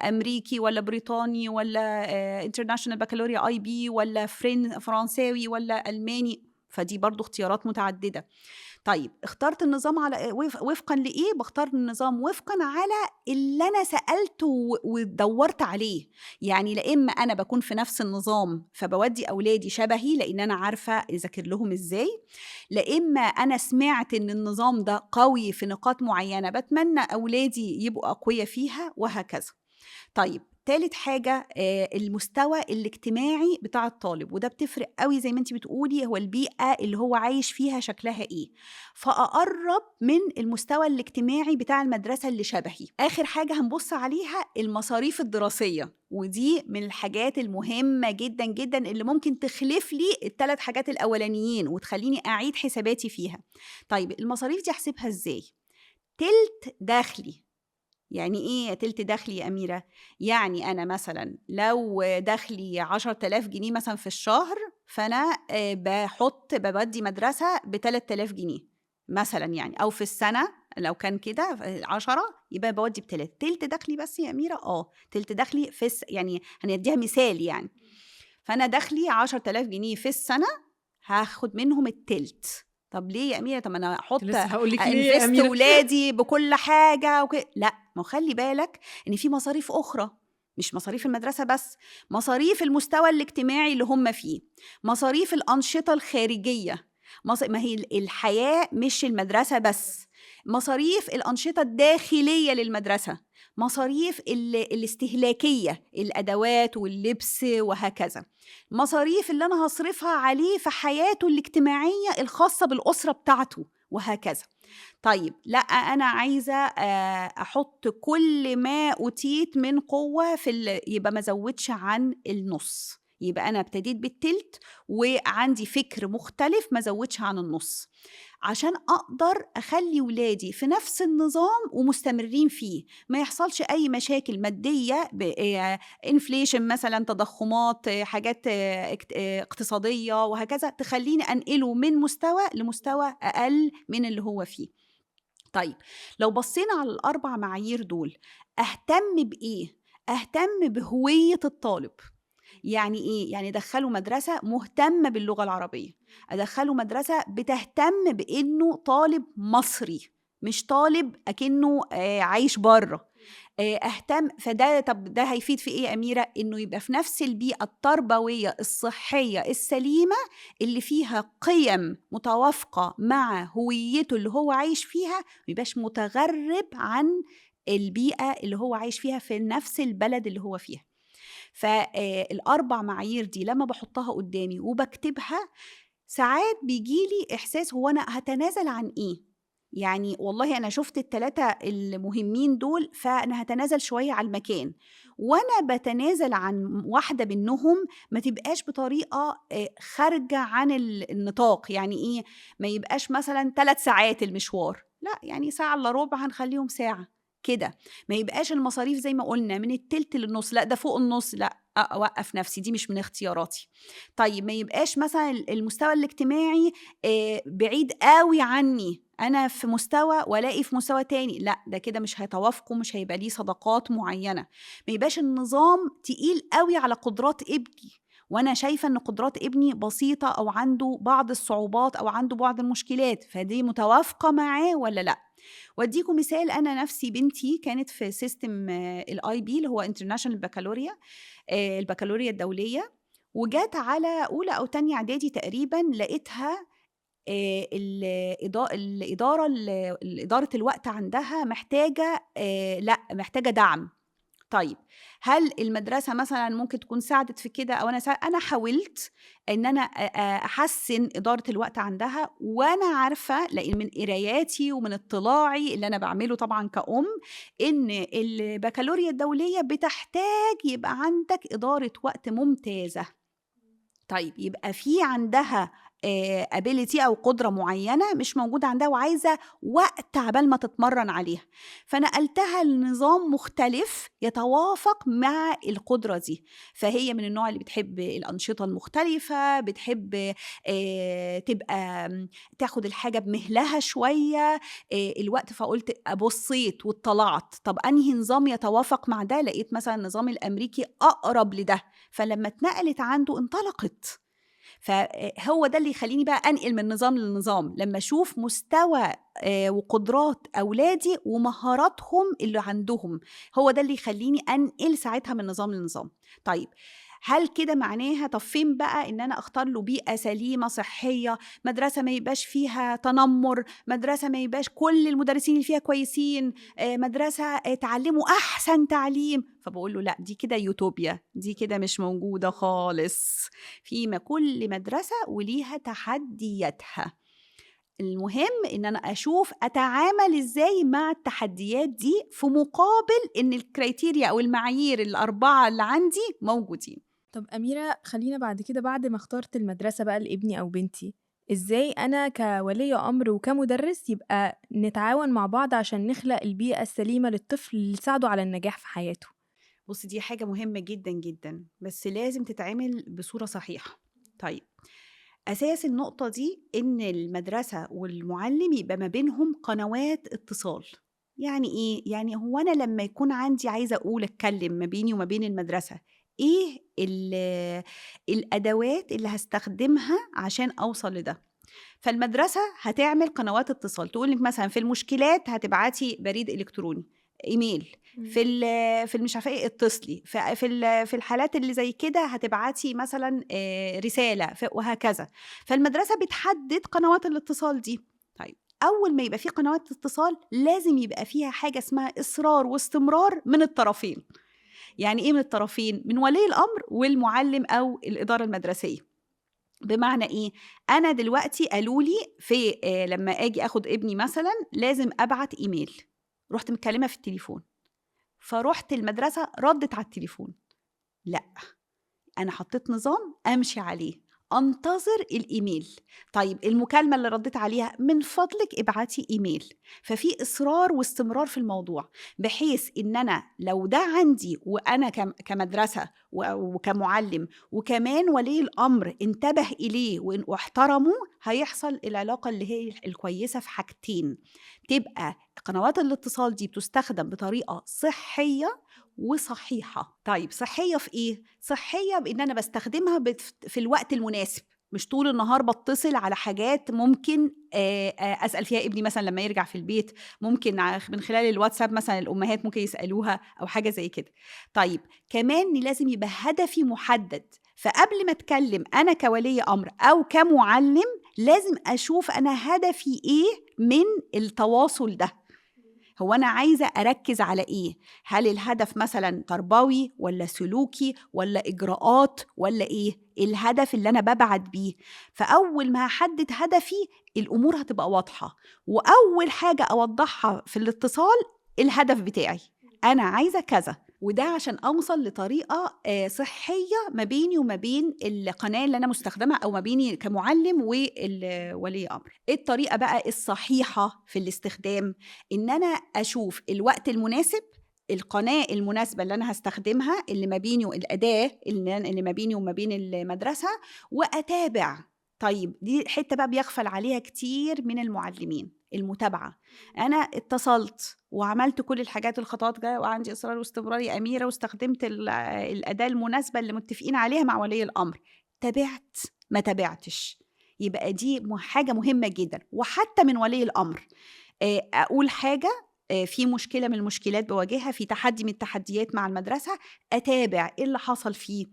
أمريكي ولا بريطاني ولا انترناشونال بكالوريا IB ولا فرنساوي ولا ألماني؟ فدي برضو اختيارات متعددة. طيب اخترت النظام على وفقا لإيه؟ بختار النظام وفقا على اللي أنا سألته ودورت عليه. يعني لإما أنا بكون في نفس النظام فبودي أولادي شبهي لأن أنا عارفة أذاكر لهم إزاي، لإما أنا سمعت إن النظام ده قوي في نقاط معينة بتمنى أولادي يبقوا أقوياء فيها، وهكذا. طيب تالت حاجة المستوى الاجتماعي بتاع الطالب، وده بتفرق قوي زي ما انتي بتقولي، هو البيئة اللي هو عايش فيها شكلها ايه، فأقرب من المستوى الاجتماعي بتاع المدرسة اللي شبهي. آخر حاجة هنبص عليها المصاريف الدراسية، ودي من الحاجات المهمة جدا جدا اللي ممكن تخلف لي ال3 حاجات الأولانيين وتخليني أعيد حساباتي فيها. طيب المصاريف دي أحسبها ازاي؟ تلت دخلي. يعني إيه تلت دخلي يا أميرة؟ يعني أنا مثلا لو دخلي 10,000 جنيه مثلا في الشهر، فأنا بودي مدرسة ب3,000 جنيه مثلا يعني، أو في السنة لو كان كده 10 يبقى بودي تلت دخلي بس يا أميرة. تلت دخلي يعني هنديها مثال يعني. فأنا دخلي 10,000 جنيه في السنة، هاخد منهم التلت. طب ليه يا أميرة؟ طب أنا أحط انفست ولادي بكل حاجة لا، ما خلي بالك إن في مصاريف أخرى، مش مصاريف المدرسة بس، مصاريف المستوى الاجتماعي اللي هم فيه، مصاريف الأنشطة الخارجية. ما هي الحياة مش المدرسة بس، مصاريف الأنشطة الداخلية للمدرسة، مصاريف الاستهلاكية، الأدوات واللبس وهكذا، مصاريف اللي أنا هصرفها عليه في حياته الاجتماعية الخاصة بالأسرة بتاعته وهكذا. طيب لا، أنا عايزة أحط كل ما أوتيت من قوة يبقى ما زودش عن النص، يبقى أنا ابتديت بالتلت وعندي فكر مختلف ما زودش عن النص، عشان أقدر أخلي ولادي في نفس النظام ومستمرين فيه، ما يحصلش أي مشاكل مادية، انفليشن مثلا، تضخمات، حاجات اقتصادية وهكذا، تخليني أنقله من مستوى لمستوى أقل من اللي هو فيه. طيب لو بصينا على ال4 معايير دول، أهتم بإيه؟ أهتم بهوية الطالب. يعني إيه؟ يعني أدخله مدرسة مهتمة باللغة العربية، أدخله مدرسة بتهتم بإنه طالب مصري، مش طالب أكنه عايش بره. أهتم، طب ده هيفيد في إيه يا أميرة؟ إنه يبقى في نفس البيئة التربوية الصحية السليمة اللي فيها قيم متوافقة مع هويته اللي هو عايش فيها، ميبقاش متغرب عن البيئة اللي هو عايش فيها في نفس البلد اللي هو فيها. فالأربع معايير دي لما بحطها قدامي وبكتبها، ساعات بيجيلي إحساس هو أنا هتنازل عن إيه؟ يعني والله أنا شفت التلاتة المهمين دول، فأنا هتنازل شوية على المكان، وأنا بتنازل عن واحدة منهم ما تبقاش بطريقة خارجة عن النطاق. يعني إيه؟ ما يبقاش مثلا 3 ساعات المشوار، لا يعني ساعة إلا ربع هنخليهم ساعة كده. ما يبقاش المصاريف زي ما قلنا من التلت للنص، لا ده فوق النص، لا أوقف نفسي، دي مش من اختياراتي. طيب ما يبقاش مثلا المستوى الاجتماعي بعيد قوي عني، أنا في مستوى ولاقي في مستوى تاني، لا ده كده مش هيتوافقوا، مش هيبقى ليه صداقات معينة. ما يبقاش النظام تقيل قوي على قدرات ابني، وأنا شايفة أن قدرات ابني بسيطة أو عنده بعض الصعوبات أو عنده بعض المشكلات، فدي متوافقة معاه ولا لا. واديكم مثال، أنا نفسي بنتي كانت في سيستم الIB اللي هو International Baccalaureate، البكالوريا الدولية، وجات على أولى أو تانية إعدادي تقريبا لقيتها إدارة الوقت عندها محتاجة لا محتاجة دعم. طيب هل المدرسة مثلا ممكن تكون ساعدت في كده؟ أو أنا حاولت إن أنا أحسن إدارة الوقت عندها، وأنا عارفة لأن من قراياتي ومن اطلاعي اللي أنا بعمله طبعا كأم إن البكالوريا الدولية بتحتاج يبقى عندك إدارة وقت ممتازة. طيب يبقى في عندها ability أو قدرة معينة مش موجودة عندها، وعايزة وقت عبال ما تتمرن عليها، فنقلتها لنظام مختلف يتوافق مع القدرة دي. فهي من النوع اللي بتحب الأنشطة المختلفة، بتحب تبقى تاخد الحاجة بمهلها شوية الوقت. فقلت بصيت واطلعت طب أنهي نظام يتوافق مع ده، لقيت مثلا النظام الأمريكي أقرب لده، فلما اتنقلت عنده انطلقت. فهو ده اللي يخليني بقى أنقل من نظام لنظام، لما أشوف مستوى وقدرات أولادي ومهاراتهم اللي عندهم، هو ده اللي يخليني أنقل ساعتها من نظام لنظام. طيب هل كده معناها طب فين بقى إن أنا أختار له بيئة سليمة صحية، مدرسة ما يبقاش فيها تنمر، مدرسة ما يبقاش كل المدرسين اللي فيها كويسين، مدرسة تعلموا أحسن تعليم؟ فبقول له لا دي كده يوتوبيا، دي كده مش موجودة خالص. فيما كل مدرسة وليها تحدياتها، المهم إن أنا أشوف أتعامل إزاي مع التحديات دي في مقابل إن الكريتيريا أو المعايير الأربعة اللي عندي موجودين. طب أميرة، خلينا بعد كده بعد ما اخترت المدرسة بقى لابني أو بنتي، إزاي أنا كولي أمر وكمدرس يبقى نتعاون مع بعض عشان نخلق البيئة السليمة للطفل اللي تساعده على النجاح في حياته؟ بص دي حاجة مهمة جدا جدا، بس لازم تتعمل بصورة صحيحة. طيب أساس النقطة دي إن المدرسة والمعلم يبقى ما بينهم قنوات اتصال. يعني إيه؟ يعني هو أنا لما يكون عندي عايزة أقول أتكلم ما بيني وما بين المدرسة، إيه الأدوات اللي هستخدمها عشان أوصل لده؟ فالمدرسة هتعمل قنوات اتصال، تقولك مثلا في المشكلات هتبعتي بريد إلكتروني، إيميل، في مش عارفه ايه اتصلي، في الحالات اللي زي كده هتبعتي مثلا رساله، وهكذا. فالمدرسه بتحدد قنوات الاتصال دي. طيب اول ما يبقى في قنوات اتصال لازم يبقى فيها حاجه اسمها اصرار واستمرار من الطرفين. يعني ايه من الطرفين؟ من ولي الامر والمعلم او الاداره المدرسيه. بمعنى ايه؟ انا دلوقتي قالوا لي في لما اجي اخد ابني مثلا لازم ابعت ايميل، رحت مكلمه في التليفون، فروحت المدرسة ردت على التليفون، لا أنا حطيت نظام أمشي عليه، أنتظر الإيميل. طيب المكالمة اللي ردت عليها من فضلك ابعتي إيميل. ففي إصرار واستمرار في الموضوع، بحيث إن أنا لو ده عندي وأنا كمدرسة وكمعلم وكمان ولي الأمر انتبه إليه واحترمه، هيحصل العلاقة اللي هي الكويسة في حاجتين، تبقى قنوات الاتصال دي بتستخدم بطريقة صحية وصحيحة. طيب صحية في إيه؟ صحية بإن أنا بستخدمها في الوقت المناسب، مش طول النهار بتصل على حاجات ممكن أسأل فيها ابني مثلا لما يرجع في البيت، ممكن من خلال الواتساب مثلا الأمهات ممكن يسألوها أو حاجة زي كده. طيب كمان لازم يبقى هدفي محدد، فقبل ما أتكلم أنا كولي أمر أو كمعلم لازم أشوف أنا هدفي إيه من التواصل ده. هو أنا عايزة أركز على إيه؟ هل الهدف مثلا تربوي ولا سلوكي ولا إجراءات ولا إيه؟ الهدف اللي أنا ببعت بيه. فأول ما هحدد هدفي الأمور هتبقى واضحة، وأول حاجة أوضحها في الاتصال الهدف بتاعي، أنا عايزة كذا، وده عشان أوصل لطريقة صحية ما بيني وما بين القناة اللي أنا مستخدمة، أو ما بيني كمعلم وولي أمر. الطريقة بقى الصحيحة في الاستخدام إن أنا أشوف الوقت المناسب، القناة المناسبة اللي أنا هستخدمها، اللي ما بيني والأداة اللي ما بيني وما بين المدرسة، وأتابع. طيب دي حتة بقى بيغفل عليها كتير من المعلمين، المتابعة. أنا اتصلت وعملت كل الحاجات الخطوات وعندي إصرار واستمرار يا أميرة، واستخدمت الأداة المناسبة اللي متفقين عليها مع ولي الأمر، تابعت ما تابعتش، يبقى دي حاجة مهمة جدا. وحتى من ولي الأمر أقول حاجة في مشكلة من المشكلات بواجهها، في تحدي من التحديات مع المدرسة، أتابع إيه اللي حصل فيه.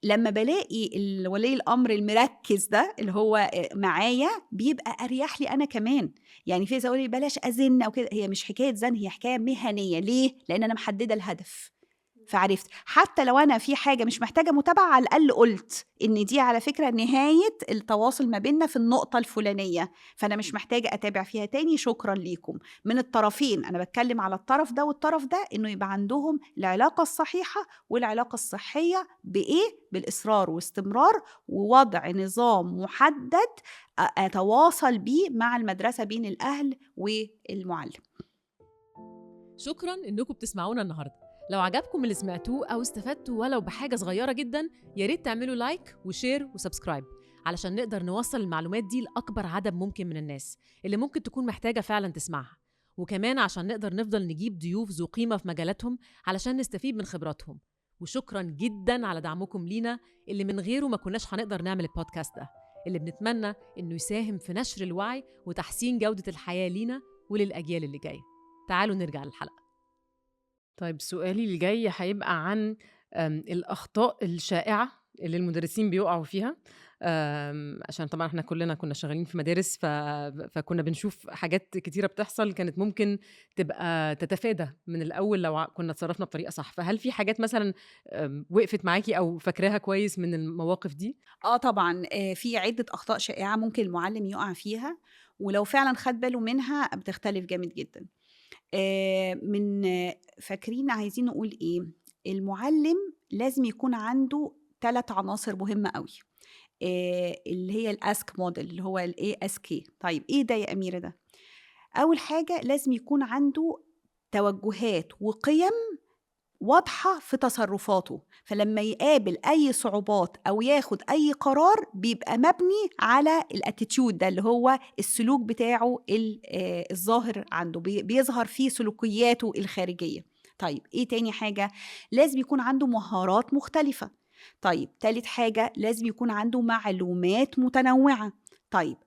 لما بلاقي ولي الأمر المركز ده اللي هو معايا بيبقى أريح لي أنا كمان. يعني في زي بلاش أزن أو كده، هي مش حكاية زن، هي حكاية مهنية. ليه؟ لأن أنا محددة الهدف، فعرفت. حتى لو أنا في حاجة مش محتاجة متابعة، على الأقل قلت إن دي على فكرة نهاية التواصل ما بيننا في النقطة الفلانية، فأنا مش محتاجة أتابع فيها تاني، شكرا ليكم. من الطرفين، أنا بتكلم على الطرف ده والطرف ده، إنه يبقى عندهم العلاقة الصحيحة والعلاقة الصحية. بإيه؟ بالإصرار واستمرار، ووضع نظام محدد أتواصل بيه مع المدرسة بين الأهل والمعلم. شكراً إنكم بتسمعونا النهاردة. لو عجبكم اللي سمعتوه أو استفدتوا ولو بحاجة صغيرة جداً، ياريت تعملوا لايك وشير وسبسكرايب علشان نقدر نوصل المعلومات دي لأكبر عدد ممكن من الناس اللي ممكن تكون محتاجة فعلاً تسمعها، وكمان عشان نقدر نفضل نجيب ضيوف ذو قيمة في مجالاتهم علشان نستفيد من خبراتهم. وشكراً جداً على دعمكم لينا اللي من غيره ما كناش هنقدر نعمل البودكاست ده، اللي بنتمنى إنه يساهم في نشر الوعي وتحسين جودة الحياة لينا وللأجيال اللي جاية. تعالوا نرجع للحلقة. طيب سؤالي اللي جاي هيبقى عن الأخطاء الشائعة اللي المدرسين بيقعوا فيها، عشان طبعا احنا كلنا كنا شغالين في مدارس، فكنا بنشوف حاجات كتيرة بتحصل كانت ممكن تبقى تتفادى من الأول لو كنا تصرفنا بطريقة صح. فهل في حاجات مثلا وقفت معاكي أو فاكراها كويس من المواقف دي؟ طبعا في عدة أخطاء شائعة ممكن المعلم يقع فيها، ولو فعلا خد باله منها بتختلف جامد جدا. من فاكرين عايزين نقول إيه؟ المعلم لازم يكون عنده 3 عناصر مهمة قوي، اللي هي الأسك موديل، اللي هو ASK. طيب إيه ده يا أميرة ده؟ أول حاجة لازم يكون عنده توجهات وقيم واضحة في تصرفاته، فلما يقابل أي صعوبات أو ياخد أي قرار بيبقى مبني على الاتيتيود ده، اللي هو السلوك بتاعه الظاهر عنده، بيظهر فيه سلوكياته الخارجية. طيب إيه تاني حاجة؟ لازم يكون عنده مهارات مختلفة. طيب تالت حاجة لازم يكون عنده معلومات متنوعة. طيب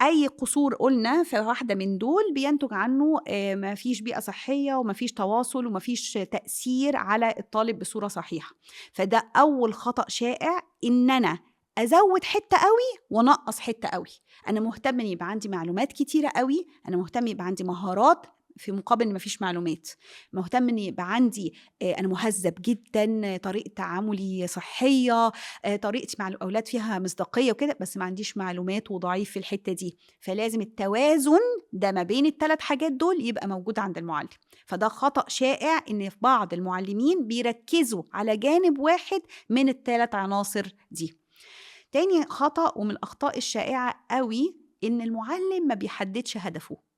أي قصور قلنا في واحدة من دول بينتج عنه ما فيش بيئة صحية وما فيش تواصل وما فيش تأثير على الطالب بصورة صحيحة. فده أول خطأ شائع، إن أنا أزود حتة قوي ونقص حتة قوي. أنا مهتم إن يبقى عندي معلومات كتيرة قوي، أنا مهتم يبقى عندي مهارات في مقابل إن مفيش معلومات، مهتم إن يبقى عندي أنا مهذب جدا، طريقة تعاملي صحية، طريقتي مع الأولاد فيها مصداقية وكده، بس ما عنديش معلومات وضعيف في الحتة دي. فلازم التوازن ده ما بين ال3 حاجات دول يبقى موجود عند المعلم. فده خطأ شائع إن في بعض المعلمين بيركزوا على جانب واحد من ال3 عناصر دي. تاني خطأ ومن الأخطاء الشائعة قوي إن المعلم ما بيحددش هدفه.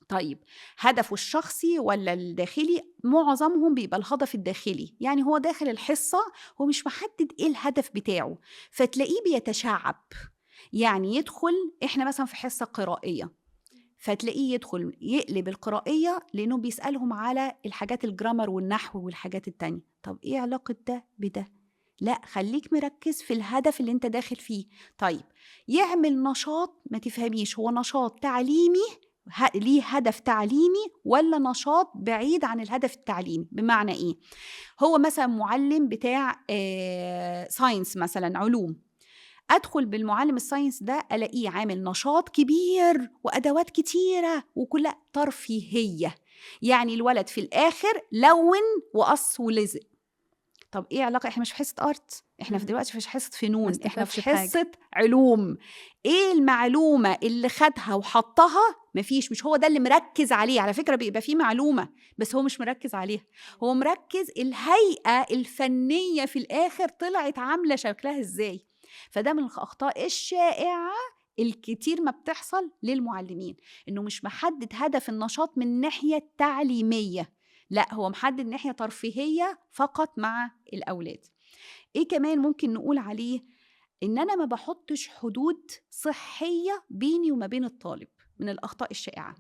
طيب هدفه الشخصي ولا الداخلي؟ معظمهم بيبقى الهدف الداخلي، يعني هو داخل الحصة هو مش محدد ايه الهدف بتاعه، فتلاقيه بيتشعب. يعني يدخل، احنا مثلا في حصة قرائية، فتلاقيه يدخل يقلب القرائية لأنه بيسألهم على الحاجات الجرامر والنحو والحاجات التانية. طب ايه علاقة ده بده؟ لا، خليك مركز في الهدف اللي انت داخل فيه. طيب يعمل نشاط ما تفهميش هو نشاط تعليمي ليه هدف تعليمي ولا نشاط بعيد عن الهدف التعليمي. بمعنى ايه؟ هو مثلا معلم بتاع ساينس مثلا، علوم، ادخل بالمعلم الساينس ده الاقيه عامل نشاط كبير وادوات كتيره وكلها ترفيهيه، يعني الولد في الآخر لون وقص ولزق. طب ايه علاقة؟ احنا مش في حصة ارت، احنا في دلوقتي في حصة فنون، احنا في حصة علوم. ايه المعلومة اللي خدها وحطها؟ مفيش، مش هو ده اللي مركز عليه. على فكرة بيبقى فيه معلومة بس هو مش مركز عليها، هو مركز الهيئة الفنية في الآخر طلعت عاملة شكلها ازاي. فده من الأخطاء الشائعة الكتير ما بتحصل للمعلمين، انه مش محدد هدف النشاط من الناحية التعليمية، لا هو محدد ناحية ترفيهية فقط مع الأولاد. إيه كمان ممكن نقول عليه؟ إن أنا ما بحطش حدود صحية بيني وما بين الطالب، من الأخطاء الشائعة.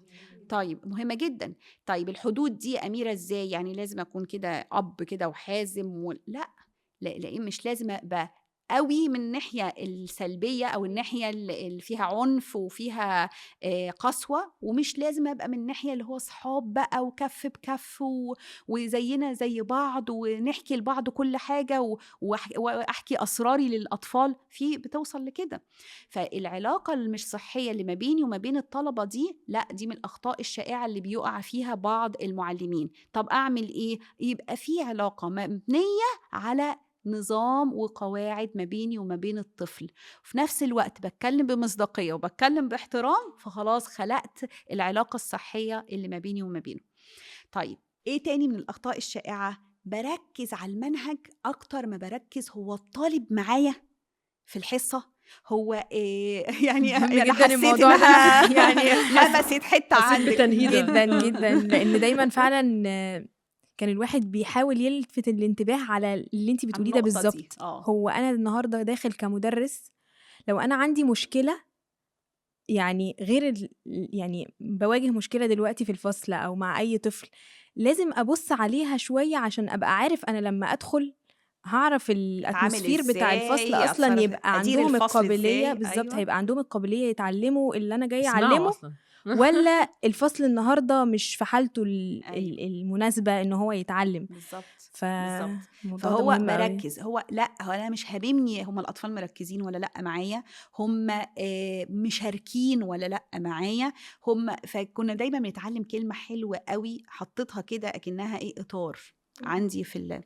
طيب مهمة جدا. طيب الحدود دي أميرة إزاي؟ يعني لازم أكون كده أب كده وحازم لا لا، مش لازم أبقى قوي من الناحية السلبية أو الناحية اللي فيها عنف وفيها قسوة، ومش لازم أبقى من الناحية اللي هو صحاب بقى وكف بكف وزينا زي بعض ونحكي لبعض كل حاجة وأحكي أسراري للأطفال. في بتوصل لكده. فالعلاقة المش صحية اللي ما بيني وما بين الطلبة دي، لا دي من الأخطاء الشائعة اللي بيقع فيها بعض المعلمين. طب أعمل إيه؟ يبقى في علاقة مبنية على نظام وقواعد ما بيني وما بين الطفل، وفي نفس الوقت بتكلم بمصداقية وبتكلم باحترام، فخلاص خلقت العلاقة الصحية اللي ما بيني وما بينه. طيب ايه تاني من الأخطاء الشائعة؟ بركز على المنهج أكتر ما بركز هو الطالب معايا في الحصة هو إيه يعني. جدا حسيت الموضوع ده يعني لمست حتة عندك بتنهيدة. جدا جدا، لان دايما فعلا كان الواحد بيحاول يلفت الانتباه على اللي انت بتقوليه ده بالظبط. هو انا النهارده داخل كمدرس، لو انا عندي مشكله يعني غير يعني بواجه مشكله دلوقتي في الفصل او مع اي طفل، لازم ابص عليها شويه عشان ابقى عارف انا لما ادخل هعرف الاتموسفير بتاع الفصل اصلا، يبقى عندهم القابليه بالظبط. أيوة. هيبقى عندهم القابليه يتعلموا اللي انا جاي اعلمه أصلاً. ولا الفصل النهارده مش في حالته المناسبه ان هو يتعلم. بالظبط. فهو مركز. هو لا هو انا مش هاممني هم الاطفال مركزين ولا لا معايا، هم مشاركين ولا لا معايا هم. فكنا دايما بنتعلم كلمه حلوه قوي حطيتها كده اكنها ايه اطار عندي في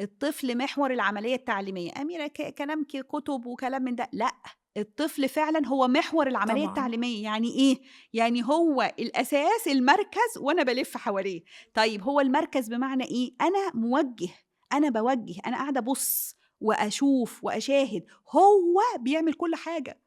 الطفل محور العمليه التعليميه. أميرة كلام كتب وكلام من ده، لا الطفل فعلا هو محور العملية التعليمية. يعني إيه؟ يعني هو الأساس، المركز، وأنا بلف حواليه. طيب هو المركز بمعنى إيه؟ أنا موجه، أنا بوجه، أنا قاعدة أبص وأشوف وأشاهد، هو بيعمل كل حاجة.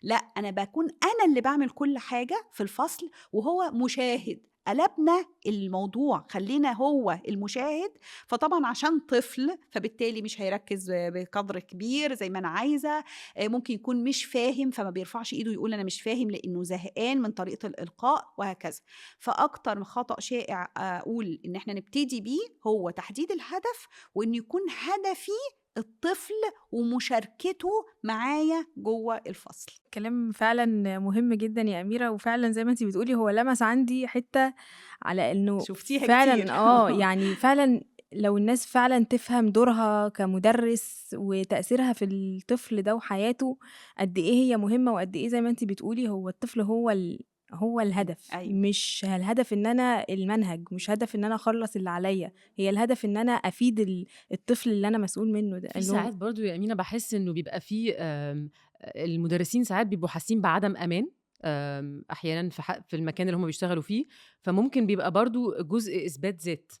لا أنا بكون أنا اللي بعمل كل حاجة في الفصل وهو مشاهد. قلبنا الموضوع، خلينا هو المشاهد. فطبعا عشان طفل فبالتالي مش هيركز بقدر كبير زي ما أنا عايزة. ممكن يكون مش فاهم فما بيرفعش إيده يقول أنا مش فاهم لأنه زهقان من طريقة الإلقاء وهكذا. فأكتر من خطأ شائع أقول إن احنا نبتدي بيه هو تحديد الهدف، وإن يكون هدفي الطفل ومشاركته معايا جوه الفصل. كلام فعلا مهم جدا يا أميرة، وفعلا زي ما انتي بتقولي هو لمس عندي حتة على انه شفتيها فعلا كتير. يعني فعلا لو الناس فعلا تفهم دورها كمدرس وتأثيرها في الطفل ده وحياته قد ايه هي مهمة، وقد ايه زي ما انتي بتقولي هو الطفل هو الهدف. أيوة. مش الهدف ان انا المنهج، مش هدف ان انا اخلص اللي عليا، هي الهدف ان انا افيد الطفل اللي انا مسؤول منه ده. في ساعات برضو يا أمينة بحس انه بيبقى فيه المدرسين ساعات بيبقوا حاسين بعدم امان احيانا في المكان اللي هم بيشتغلوا فيه، فممكن بيبقى برضو جزء اثبات ذات.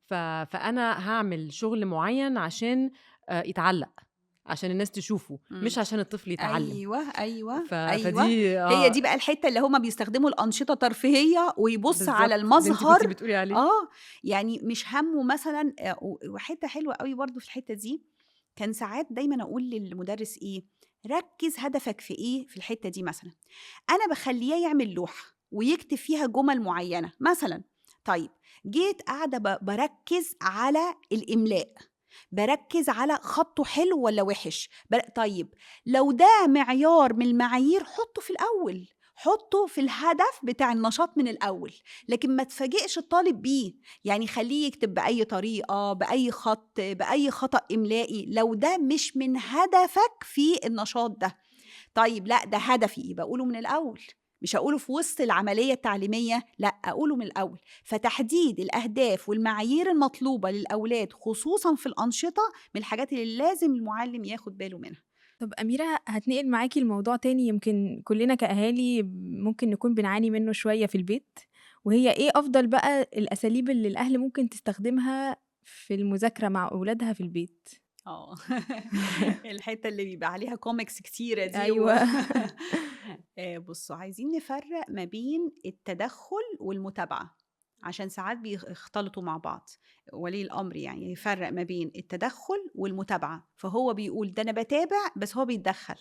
فانا هعمل شغل معين عشان يتعلق، عشان الناس تشوفه، مش عشان الطفل يتعلم. ايوه فدي هي دي بقى الحته اللي هما بيستخدموا الانشطه ترفيهيه ويبص على المظهر. انت بتقولي عليه يعني مش همه مثلا. وحته حلوه قوي برضو في الحته دي، كان ساعات دايما اقول للمدرس ايه، ركز هدفك في ايه في الحته دي. مثلا انا بخليه يعمل لوحه ويكتب فيها جمل معينه مثلا. طيب جيت قاعده بركز على الاملاء، بركز على خطه حلو ولا وحش. طيب لو ده معيار من المعايير حطه في الأول، حطه في الهدف بتاع النشاط من الأول، لكن ما تفاجئش الطالب بيه. يعني خليه يكتب بأي طريقة، بأي خط، بأي خطأ إملائي، لو ده مش من هدفك في النشاط ده. طيب لا ده هدفي، يبقى قوله من الأول، مش أقوله في وسط العملية التعليمية، لا أقوله من الأول. فتحديد الأهداف والمعايير المطلوبة للأولاد خصوصا في الأنشطة من الحاجات اللي لازم المعلم ياخد باله منها. طب أميرة، هتنقل معاكي الموضوع تاني يمكن كلنا كأهالي ممكن نكون بنعاني منه شوية في البيت، وهي إيه أفضل بقى الأساليب اللي الأهل ممكن تستخدمها في المذاكرة مع أولادها في البيت؟ الحتة اللي بيبقى عليها كوميكس كتيرة دي أيوة. بصوا، عايزين نفرق ما بين التدخل والمتابعة، عشان ساعات بيختلطوا مع بعض. ولي الأمر يعني يفرق ما بين التدخل والمتابعة، فهو بيقول ده أنا بتابع بس هو بيتدخل.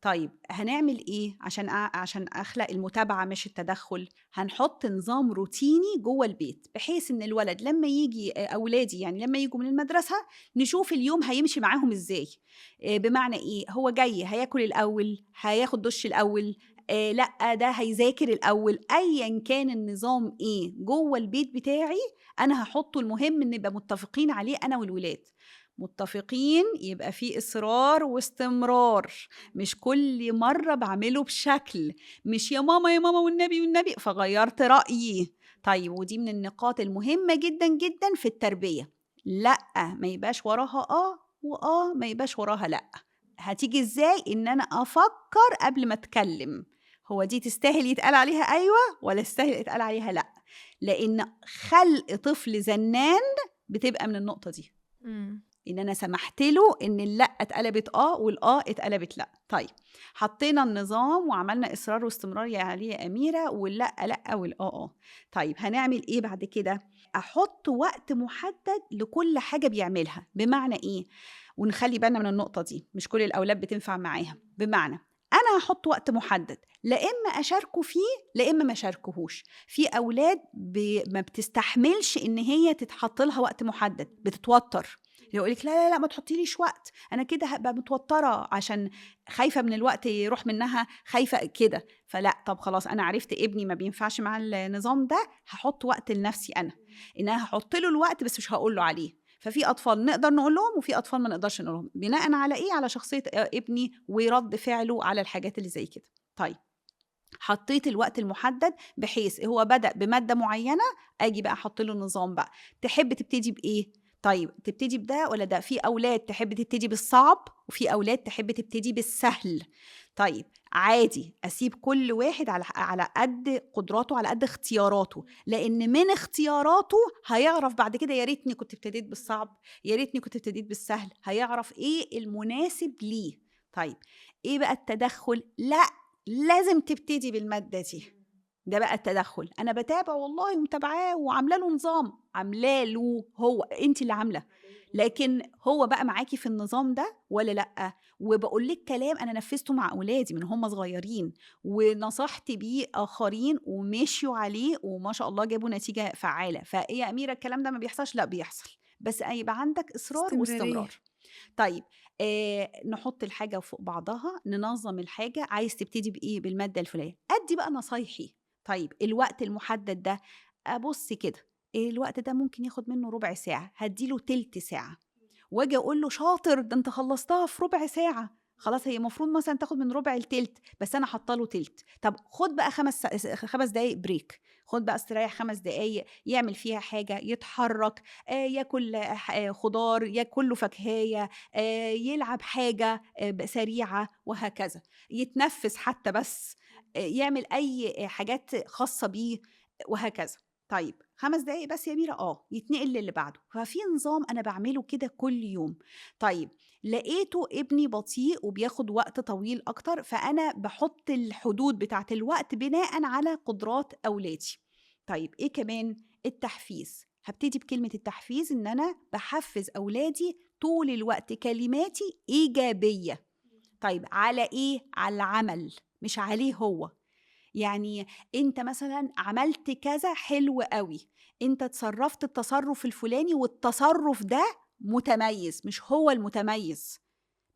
طيب هنعمل إيه عشان أخلق المتابعة مش التدخل؟ هنحط نظام روتيني جوه البيت، بحيث إن الولد لما يجي أولادي يعني لما يجوا من المدرسة نشوف اليوم هيمشي معاهم إزاي. بمعنى إيه؟ هو جاي هياكل الأول، هياخد دش الأول، لأ ده هيذاكر الأول، أيا كان النظام إيه جوه البيت بتاعي أنا هحطه. المهم إن نبقى متفقين عليه أنا والولاد، متفقين، يبقى في إصرار واستمرار، مش كل مرة بعمله بشكل، مش يا ماما يا ماما والنبي والنبي فغيرت رأيي. طيب ودي من النقاط المهمة جدا جدا في التربية، لأ ما يبقاش وراها ما يبقاش وراها لأ. هتيجي إزاي؟ إن أنا أفكر قبل ما أتكلم، هو دي تستاهل يتقال عليها أيوة ولا تستاهل يتقال عليها لأ؟ لأن خلق طفل زنان بتبقى من النقطة دي، إن أنا سمحت له إن اللأ اتقلبت والآه اتقلبت لأ. طيب حطينا النظام وعملنا إصرار واستمرار عليه يا أميرة، واللأ لأ والآه. طيب هنعمل إيه بعد كده؟ أحط وقت محدد لكل حاجة بيعملها. بمعنى إيه؟ ونخلي بالنا من النقطة دي، مش كل الأولاد بتنفع معاها. بمعنى أنا هحط وقت محدد، لا إما أشاركه فيه لا إما ما أشاركهوش. في أولاد ما بتستحملش إن هي تتحط لها وقت محدد، بتتوتر، يقولك لا لا لا ما تحطيليش وقت، أنا كده هبقى متوترة عشان خايفة من الوقت يروح منها، خايفة كده. فلا، طب خلاص أنا عرفت ابني ما بينفعش مع النظام ده، هحط وقت لنفسي أنا، إن أنا هحط له الوقت بس مش هقول له عليه. ففي أطفال نقدر نقول لهم وفي أطفال ما نقدرش نقول لهم، بناء على إيه؟ على شخصية ابني ورد فعله على الحاجات اللي زي كده. طيب حطيت الوقت المحدد بحيث هو بدأ بمادة معينة، أجي بقى أحط له النظام بقى. تحب تبتدي بإيه؟ طيب تبتدي بده ولا ده؟ في أولاد تحب تبتدي بالصعب وفي أولاد تحب تبتدي بالسهل. طيب عادي، أسيب كل واحد على قد قدراته، على قد اختياراته، لأن من اختياراته هيعرف بعد كده يا ريتني كنت ابتديت بالصعب، يا ريتني كنت ابتديت بالسهل، هيعرف إيه المناسب ليه. طيب إيه بقى التدخل؟ لا، لازم تبتدي بالمادة دي. ده بقى التدخل، أنا بتابع والله ومتابعاه وعاملة له نظام، عاملاه له هو، أنت اللي عاملة، لكن هو بقى معاكي في النظام ده ولا لأ؟ وبقول لك كلام أنا نفذته مع أولادي من هم صغيرين، ونصحت بيه آخرين ومشيوا عليه وما شاء الله جابوا نتيجة فعالة. فإيه يا أميرة الكلام ده ما بيحصلش؟ لا بيحصل، بس يبقى عندك إصرار واستمرار. طيب نحط الحاجة فوق بعضها، ننظم الحاجة. عايز تبتدي بإيه؟ بالمادة الفلانية، أدي بقى نصايحي. طيب الوقت المحدد ده، أبص كده الوقت ده ممكن ياخد منه ربع ساعة، هديله تلت ساعة، واجي أقول له شاطر ده أنت خلصتها في ربع ساعة، خلاص هي مفروض مثلا تاخد من ربع لتلت، بس أنا حاطه تلت. طب خد بقى 5 دقايق بريك، خد بقى استريح 5 دقايق، يعمل فيها حاجة، يتحرك، ياكل خضار، ياكل له فاكهية، يلعب حاجة سريعة، وهكذا، يتنفس حتى بس، يعمل أي حاجات خاصة بيه، وهكذا. طيب 5 دقايق بس يا أميرة، يتنقل للي بعده. ففي نظام أنا بعمله كده كل يوم. طيب لقيته ابني بطيء وبياخد وقت طويل أكتر، فأنا بحط الحدود بتاعة الوقت بناء على قدرات أولادي. طيب إيه كمان؟ التحفيز. هبتدي بكلمة التحفيز، إن أنا بحفز أولادي طول الوقت كلماتي إيجابية. طيب على إيه؟ على العمل، مش عليه هو. يعني انت مثلا عملت كذا حلو قوي، انت تصرفت التصرف الفلاني والتصرف ده متميز، مش هو المتميز،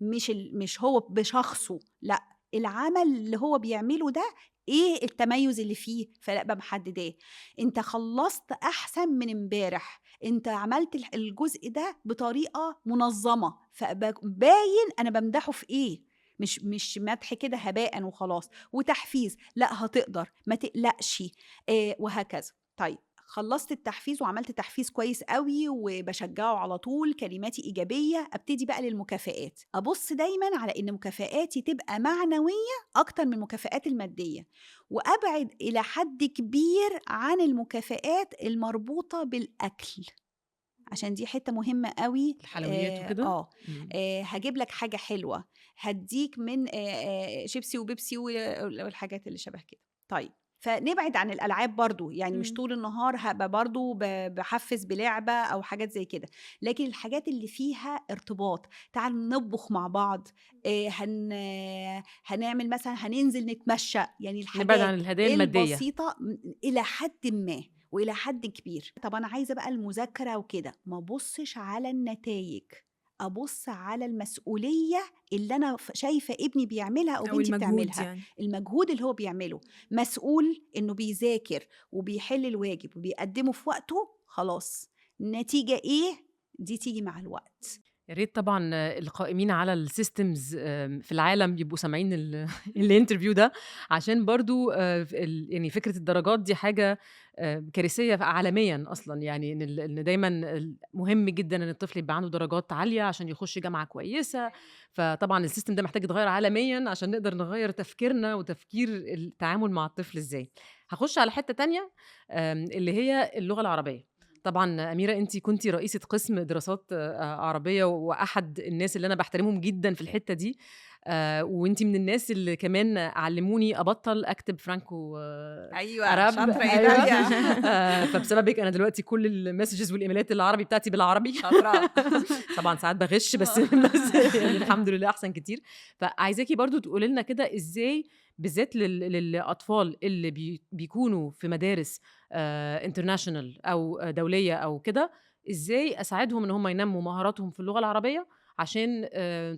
مش هو بشخصه، لا، العمل اللي هو بيعمله ده ايه التميز اللي فيه، فلا بقى محدداه. انت خلصت احسن من امبارح، انت عملت الجزء ده بطريقة منظمة، فباين انا بمدحه في ايه. مش مدح كده هباء وخلاص، وتحفيز، لا هتقدر، ما تقلقش، وهكذا. طيب خلصت التحفيز وعملت تحفيز كويس قوي وبشجعه على طول، كلماتي إيجابية، أبتدي بقى للمكافآت. أبص دايما على إن مكافآتي تبقى معنوية أكتر من المكافآت المادية، وأبعد إلى حد كبير عن المكافآت المربوطة بالأكل، عشان دي حتة مهمة قوي. الحلويات وكده. هجيب لك حاجة حلوة، هديك من شيبسي وبيبسي والحاجات اللي شبه كده. طيب فنبعد عن الألعاب برضو، يعني مش طول النهار هبقى برضو بحفز بلعبة أو حاجات زي كده، لكن الحاجات اللي فيها ارتباط، تعالوا نطبخ مع بعض، هنعمل مثلا، هننزل نتمشى، يعني نبعد عن الحاجات الهدايا المادية. البسيطة إلى حد ما وإلى حد كبير. طب أنا عايزة بقى المذاكرة وكده، ما بصش على النتائج، أبص على المسؤولية اللي أنا شايفة ابني بيعملها أو بنتي بتعملها، يعني. المجهود اللي هو بيعمله، مسؤول إنه بيذاكر وبيحل الواجب وبيقدمه في وقته، خلاص النتيجة إيه دي تيجي مع الوقت. يا ريت طبعا القائمين على السيستمز في العالم يبقوا سامعين الانترفيو ده، عشان برضو يعني فكرة الدرجات دي حاجة كارثية عالميا أصلا، يعني إن دايما مهم جدا إن الطفل يبقى عنده درجات عالية عشان يخش جامعة كويسة. فطبعا السيستم ده محتاج يتغير عالميا عشان نقدر نغير تفكيرنا وتفكير التعامل مع الطفل إزاي. هخش على حتة تانية اللي هي اللغة العربية. طبعا أميرة أنتي كنتي رئيسة قسم دراسات عربية، وأحد الناس اللي أنا بحترمهم جدا في الحتة دي، وأنتي من الناس اللي كمان علموني أبطل أكتب فرانكو أيوة عرب. شاطرة أيوة. فبسببك أنا دلوقتي كل المسجز والإيميلات العربي بتاعتي بالعربي. شاطرة. طبعا ساعات بغش بس يعني الحمد لله أحسن كتير. فعايزاكي برضو تقولي لنا كده إزاي بالذات للأطفال اللي بيكونوا في مدارس انترناشونال أو دولية أو كده، إزاي أساعدهم إن هم ينموا مهاراتهم في اللغة العربية، عشان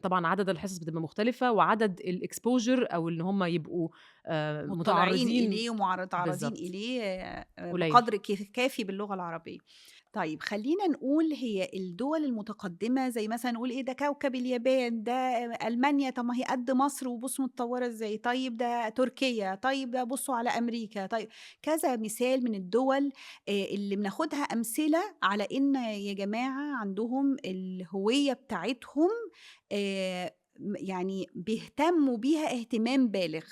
طبعا عدد الحصص بتبقى مختلفة، وعدد الإكسبوجر أو إن هم يبقوا مطلعين متعرضين إليه ومتعرضين بالظبط إليه قليل. بقدر كافي باللغة العربية. طيب خلينا نقول هي الدول المتقدمة، زي مثلا نقول إيه، ده كوكب اليابان، ده ألمانيا، طب ما هي قد مصر وبصوا متطورة إزاي، طيب ده تركيا، طيب ده بصوا على أمريكا، طيب كذا مثال من الدول اللي بناخدها أمثلة على إن يا جماعة عندهم الهوية بتاعتهم يعني بيهتموا بيها اهتمام بالغ.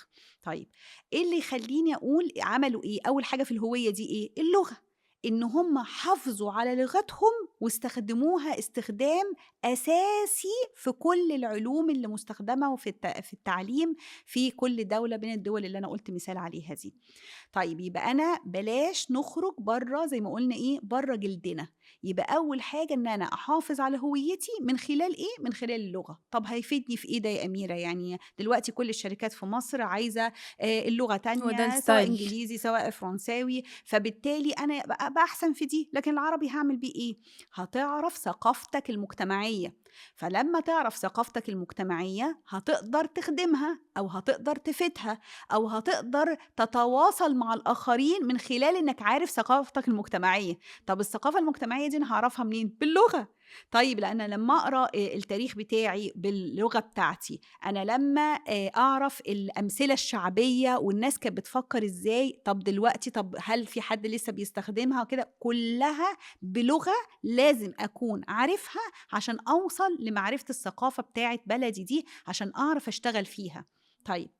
طيب ايه اللي يخليني اقول عملوا ايه؟ اول حاجه في الهويه دي ايه؟ اللغه، ان هم حافظوا على لغتهم واستخدموها استخدام اساسي في كل العلوم اللي مستخدمه في التعليم في كل دوله من الدول اللي انا قلت مثال عليها دي. طيب يبقى انا بلاش نخرج بره، زي ما قلنا ايه، بره جلدنا. يبقى اول حاجه ان انا احافظ على هويتي من خلال ايه؟ من خلال اللغه. طب هيفيدني في ايه ده يا اميره؟ يعني دلوقتي كل الشركات في مصر عايزه اللغه هو ده تانية، سواء الستايل. انجليزي سواء فرنساوي، فبالتالي انا ابقى احسن في دي، لكن العربي هعمل بيه ايه؟ هتعرف ثقافتك المجتمعيه، فلما تعرف ثقافتك المجتمعيه هتقدر تخدمها او هتقدر تفيدها او هتقدر تتواصل مع الآخرين من خلال إنك عارف ثقافتك المجتمعية. طب الثقافة المجتمعية دي أنا هعرفها منين؟ باللغة. طيب لأن لما أقرأ التاريخ بتاعي باللغة بتاعتي، أنا لما أعرف الأمثلة الشعبية والناس كانت بتفكر إزاي، طب دلوقتي طب هل في حد لسه بيستخدمها وكده، كلها بلغة لازم أكون عارفها عشان أوصل لمعرفة الثقافة بتاعت بلدي دي عشان أعرف أشتغل فيها. طيب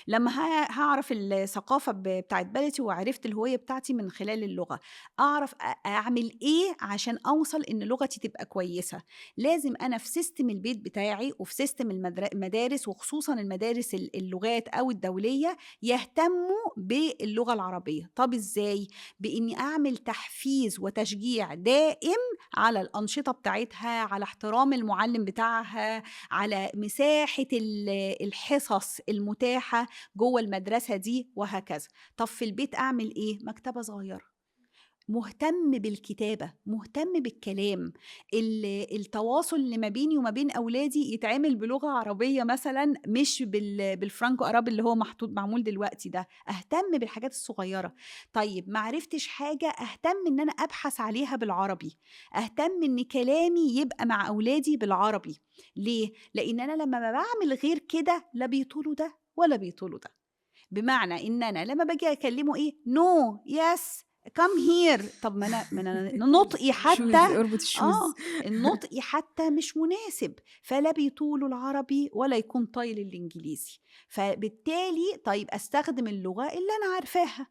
لما هعرف الثقافة بتاعت بلدي وعرفت الهوية بتاعتي من خلال اللغة، أعرف أعمل إيه عشان أوصل إن لغتي تبقى كويسة. لازم أنا في سيستم البيت بتاعي وفي سيستم المدارس، وخصوصا المدارس اللغات أو الدولية، يهتموا باللغة العربية. طب إزاي؟ بإني أعمل تحفيز وتشجيع دائم على الأنشطة بتاعتها، على احترام المعلم بتاعها، على مساحة الحصص المتاحة جوه المدرسة دي، وهكذا. طب في البيت أعمل إيه؟ مكتبة صغيرة، مهتم بالكتابة، مهتم بالكلام، التواصل اللي ما بيني وما بين أولادي يتعمل بلغة عربية مثلا، مش بالفرانكو أراب اللي هو معمول دلوقتي ده. أهتم بالحاجات الصغيرة. طيب معرفتش حاجة، أهتم إن أنا أبحث عليها بالعربي، أهتم إن كلامي يبقى مع أولادي بالعربي. ليه؟ لأن أنا لما بعمل غير كده لا بيطولوا ده ولا بيطولوا ده. بمعنى ان انا لما باجي اكلمه ايه نو يس كم هير، طب ما انا نطقي شوز، حتى اربط الشوز. النطقي حتى مش مناسب، فلا بيطولوا العربي ولا يكون طايل الانجليزي. فبالتالي طيب استخدم اللغه اللي انا عارفاها.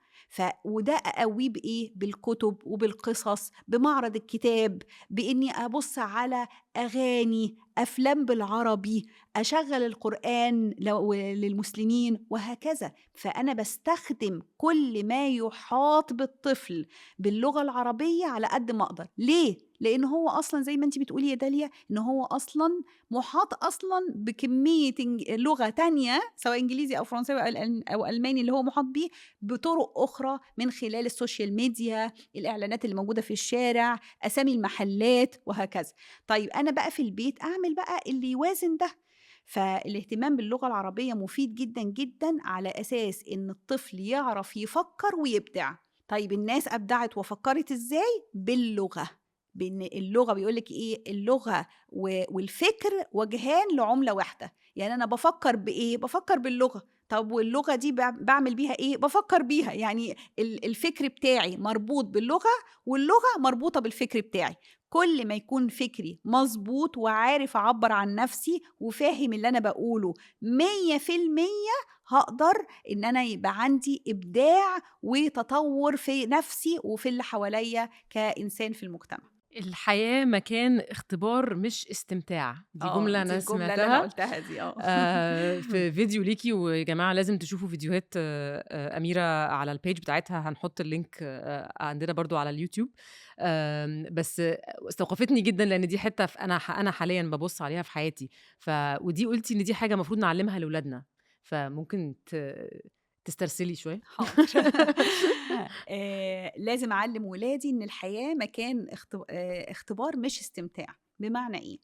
وده اقويه بايه؟ بالكتب وبالقصص، بمعرض الكتاب، باني ابص على اغاني، افلام بالعربي، أشغل القرآن للمسلمين وهكذا. فأنا بستخدم كل ما يحاط بالطفل باللغة العربية على قد ما أقدر. ليه؟ لأن هو أصلا زي ما أنت بتقولي يا داليا، إن هو أصلا محاط أصلا بكمية لغة تانية، سواء إنجليزي أو فرنساوي أو ألماني اللي هو محاط بيه بطرق أخرى من خلال السوشيال ميديا، الإعلانات اللي موجودة في الشارع، أسامي المحلات وهكذا. طيب أنا بقى في البيت أعمل بقى اللي يوازن ده. فالاهتمام باللغة العربية مفيد جدا جدا على أساس إن الطفل يعرف يفكر ويبدع. طيب الناس أبدعت وفكرت إزاي؟ باللغة. بإن اللغة بيقولك إيه؟ اللغة والفكر وجهان لعملة واحدة. يعني أنا بفكر بإيه؟ بفكر باللغة. طب واللغة دي بعمل بيها إيه؟ بفكر بيها. يعني الفكر بتاعي مربوط باللغة، واللغة مربوطة بالفكر بتاعي. كل ما يكون فكري مظبوط وعارف أعبر عن نفسي وفاهم اللي أنا بقوله 100%، هقدر إن أنا يبقى عندي إبداع وتطور في نفسي وفي اللي حواليا كإنسان في المجتمع. الحياة مكان اختبار مش استمتاع، دي جملة دي أنا الجملة اللي أنا سمعتها قلتها دي في فيديو ليكي. ويا جماعة لازم تشوفوا فيديوهات أميرة على البيج بتاعتها، هنحط اللينك عندنا برضو على اليوتيوب. بس استوقفتني جدا لأن دي حتة أنا حاليا ببص عليها في حياتي. ودي قلتي إن دي حاجة مفروض نعلمها لأولادنا، فممكن تسترسلي شوية. حاضر. لازم أعلم ولادي إن الحياة مكان اختبار مش استمتاع. بمعنى إيه؟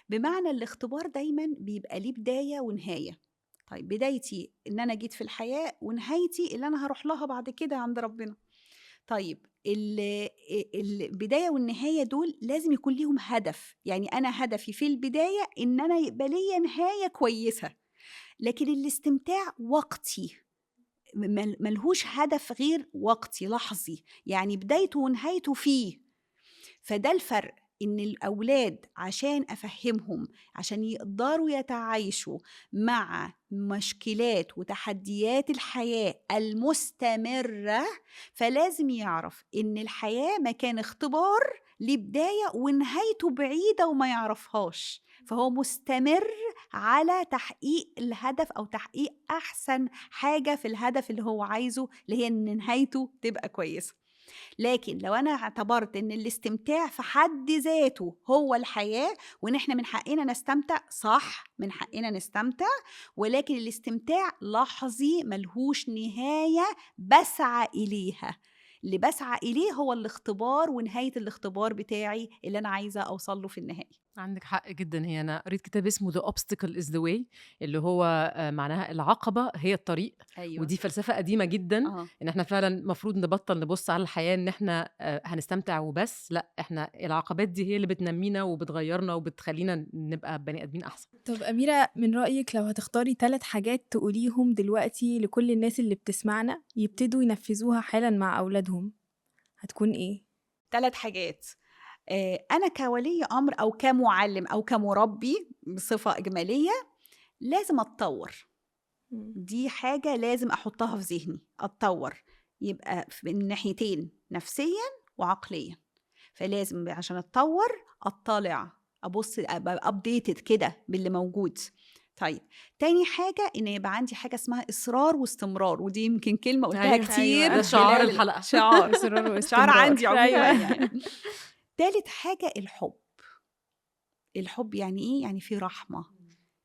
بمعنى الاختبار دايما بيبقى ليه بداية ونهاية. طيب بدايتي إن أنا جيت في الحياة، ونهايتي اللي أنا هروح لها بعد كده عند ربنا. طيب البداية والنهاية دول لازم يكون ليهم هدف. يعني أنا هدفي في البداية إن أنا يبقى لي نهاية كويسة، لكن الاستمتاع وقتي، ملهوش هدف غير وقتي لحظي، يعني بدايته ونهايته فيه. فده الفرق. إن الأولاد عشان أفهمهم، عشان يقدروا يتعايشوا مع مشكلات وتحديات الحياة المستمرة، فلازم يعرف إن الحياة مكان اختبار لبداية ونهايته بعيدة وما يعرفهاش، فهو مستمر على تحقيق الهدف أو تحقيق أحسن حاجة في الهدف اللي هو عايزه، اللي هي إن نهايته تبقى كويسة. لكن لو أنا اعتبرت إن الاستمتاع في حد ذاته هو الحياة، وإن إحنا من حقنا نستمتع، صح، من حقنا نستمتع، ولكن الاستمتاع لحظي ملهوش نهاية بسعى إليها. اللي بسعى إليه هو الاختبار، ونهاية الاختبار بتاعي اللي أنا عايزة أوصل له في النهاية. عندك حق جدا. هي أنا قريت كتاب اسمه The Obstacle is the Way، اللي هو معناها العقبة هي الطريق. أيوة. ودي فلسفة قديمة جدا. إن احنا فعلا مفروض نبطل نبص على الحياة إن احنا هنستمتع وبس، لا، احنا العقبات دي هي اللي بتنمينا وبتغيرنا وبتخلينا نبقى بني آدمين أحسن. طب أميرة، من رأيك لو هتختاري 3 حاجات تقوليهم دلوقتي لكل الناس اللي بتسمعنا يبتدوا ينفذوها حالا مع أولادهم، هتكون إيه؟ 3 حاجات. أنا كولي أمر أو كمعلم أو كمربي بصفة إجمالية لازم أتطور. دي حاجة لازم أحطها في ذهني، أتطور، يبقى من ناحيتين، نفسيا وعقليا. فلازم عشان أتطور أطلع، أبص، أبقى أبديتد كده باللي موجود. طيب تاني حاجة إن يبقى عندي حاجة اسمها إصرار واستمرار، ودي يمكن كلمة قلتها كتير. ده شعار الحلقة. شعار إصرار واستمرار. شعار عندي عموما. أيوة. يعني تالت حاجة الحب. الحب يعني إيه؟ يعني في رحمة،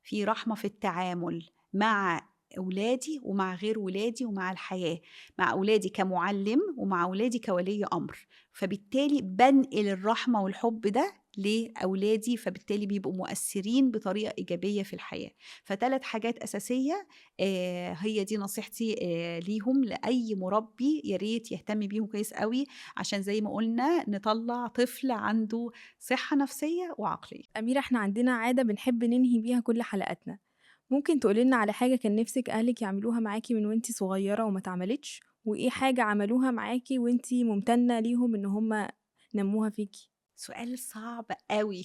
في رحمة في التعامل مع أولادي ومع غير ولادي ومع الحياة، مع أولادي كمعلم ومع أولادي كولي أمر. فبالتالي بنقل الرحمة والحب ده لأولادي، فبالتالي بيبقوا مؤثرين بطريقة إيجابية في الحياة. ف3 حاجات أساسية هي دي نصيحتي ليهم، لأي مربي يا ريت يهتم بيهم كويس قوي، عشان زي ما قلنا نطلع طفل عنده صحة نفسية وعقلية. أميرة، احنا عندنا عادة بنحب ننهي بيها كل حلقاتنا. ممكن تقولي على حاجة كان نفسك أهلك يعملوها معاكي من وانتي صغيرة وما اتعملتش، وإيه حاجة عملوها معاكي وانتي ممتنة ليهم إن هم نموها فيكي؟ سؤال صعب قوي.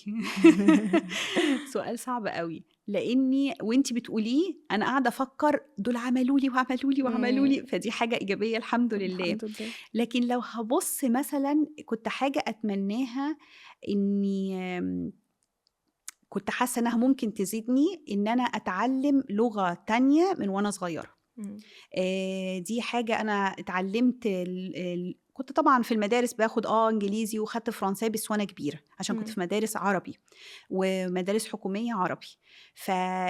سؤال صعب قوي، لاني وانتي بتقوليه انا قاعده افكر دول عملوا لي وعملوا لي وعملوا لي، فدي حاجه ايجابيه الحمد لله. الحمد لله. لكن لو هبص مثلا كنت حاجه اتمناها، اني كنت حاسه انها ممكن تزيدني ان انا اتعلم لغه تانية من وانا صغيره. دي حاجة أنا اتعلمت كنت طبعا في المدارس باخد إنجليزي، وخدت فرنساوي بس وأنا كبيرة عشان كنت في مدارس عربي ومدارس حكومية عربي.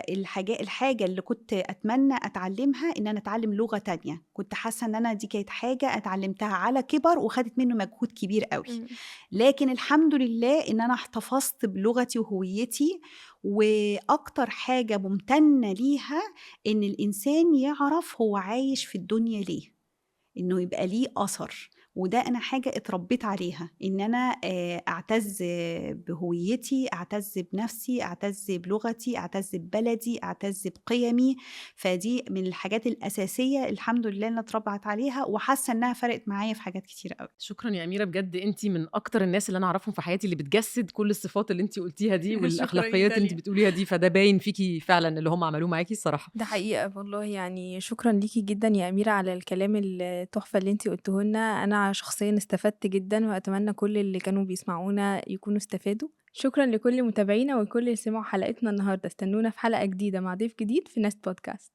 الحاجة اللي كنت أتمنى أتعلمها إن أنا أتعلم لغة تانية. كنت حاسة إن أنا دي كانت حاجة أتعلمتها على كبر وخدت منه مجهود كبير قوي. لكن الحمد لله إن أنا احتفظت بلغتي وهويتي. وأكتر حاجة ممتنة ليها إن الإنسان يعرف هو عايش في الدنيا ليه، إنه يبقى ليه أثر. وده أنا حاجة اتربيت عليها، إن أنا أعتز بهويتي، أعتز بنفسي، أعتز بلغتي، أعتز ببلدي، أعتز بقيمي. فدي من الحاجات الأساسية الحمد لله أنا اتربعت عليها، وحاسة إنها فرقت معايا في حاجات كتير قوي. شكرا يا أميرة، بجد أنتي من أكتر الناس اللي أنا أعرفهم في حياتي اللي بتجسد كل الصفات اللي أنتي قلتيها دي والأخلاقيات اللي أنتي بتقوليها دي، فده باين فيكي فعلا اللي هم عملوه معاكي الصراحة. ده حقيقة والله. يعني شكرا ليكي جدا يا أميرة على الكلام التحفة اللي انتي قلته لنا. أنا شخصيا استفدت جدا، وأتمنى كل اللي كانوا بيسمعونا يكونوا استفادوا. شكرا لكل متابعينا وكل اللي سمعوا حلقتنا النهاردة. استنونا في حلقة جديدة مع ضيف جديد في ناست بودكاست.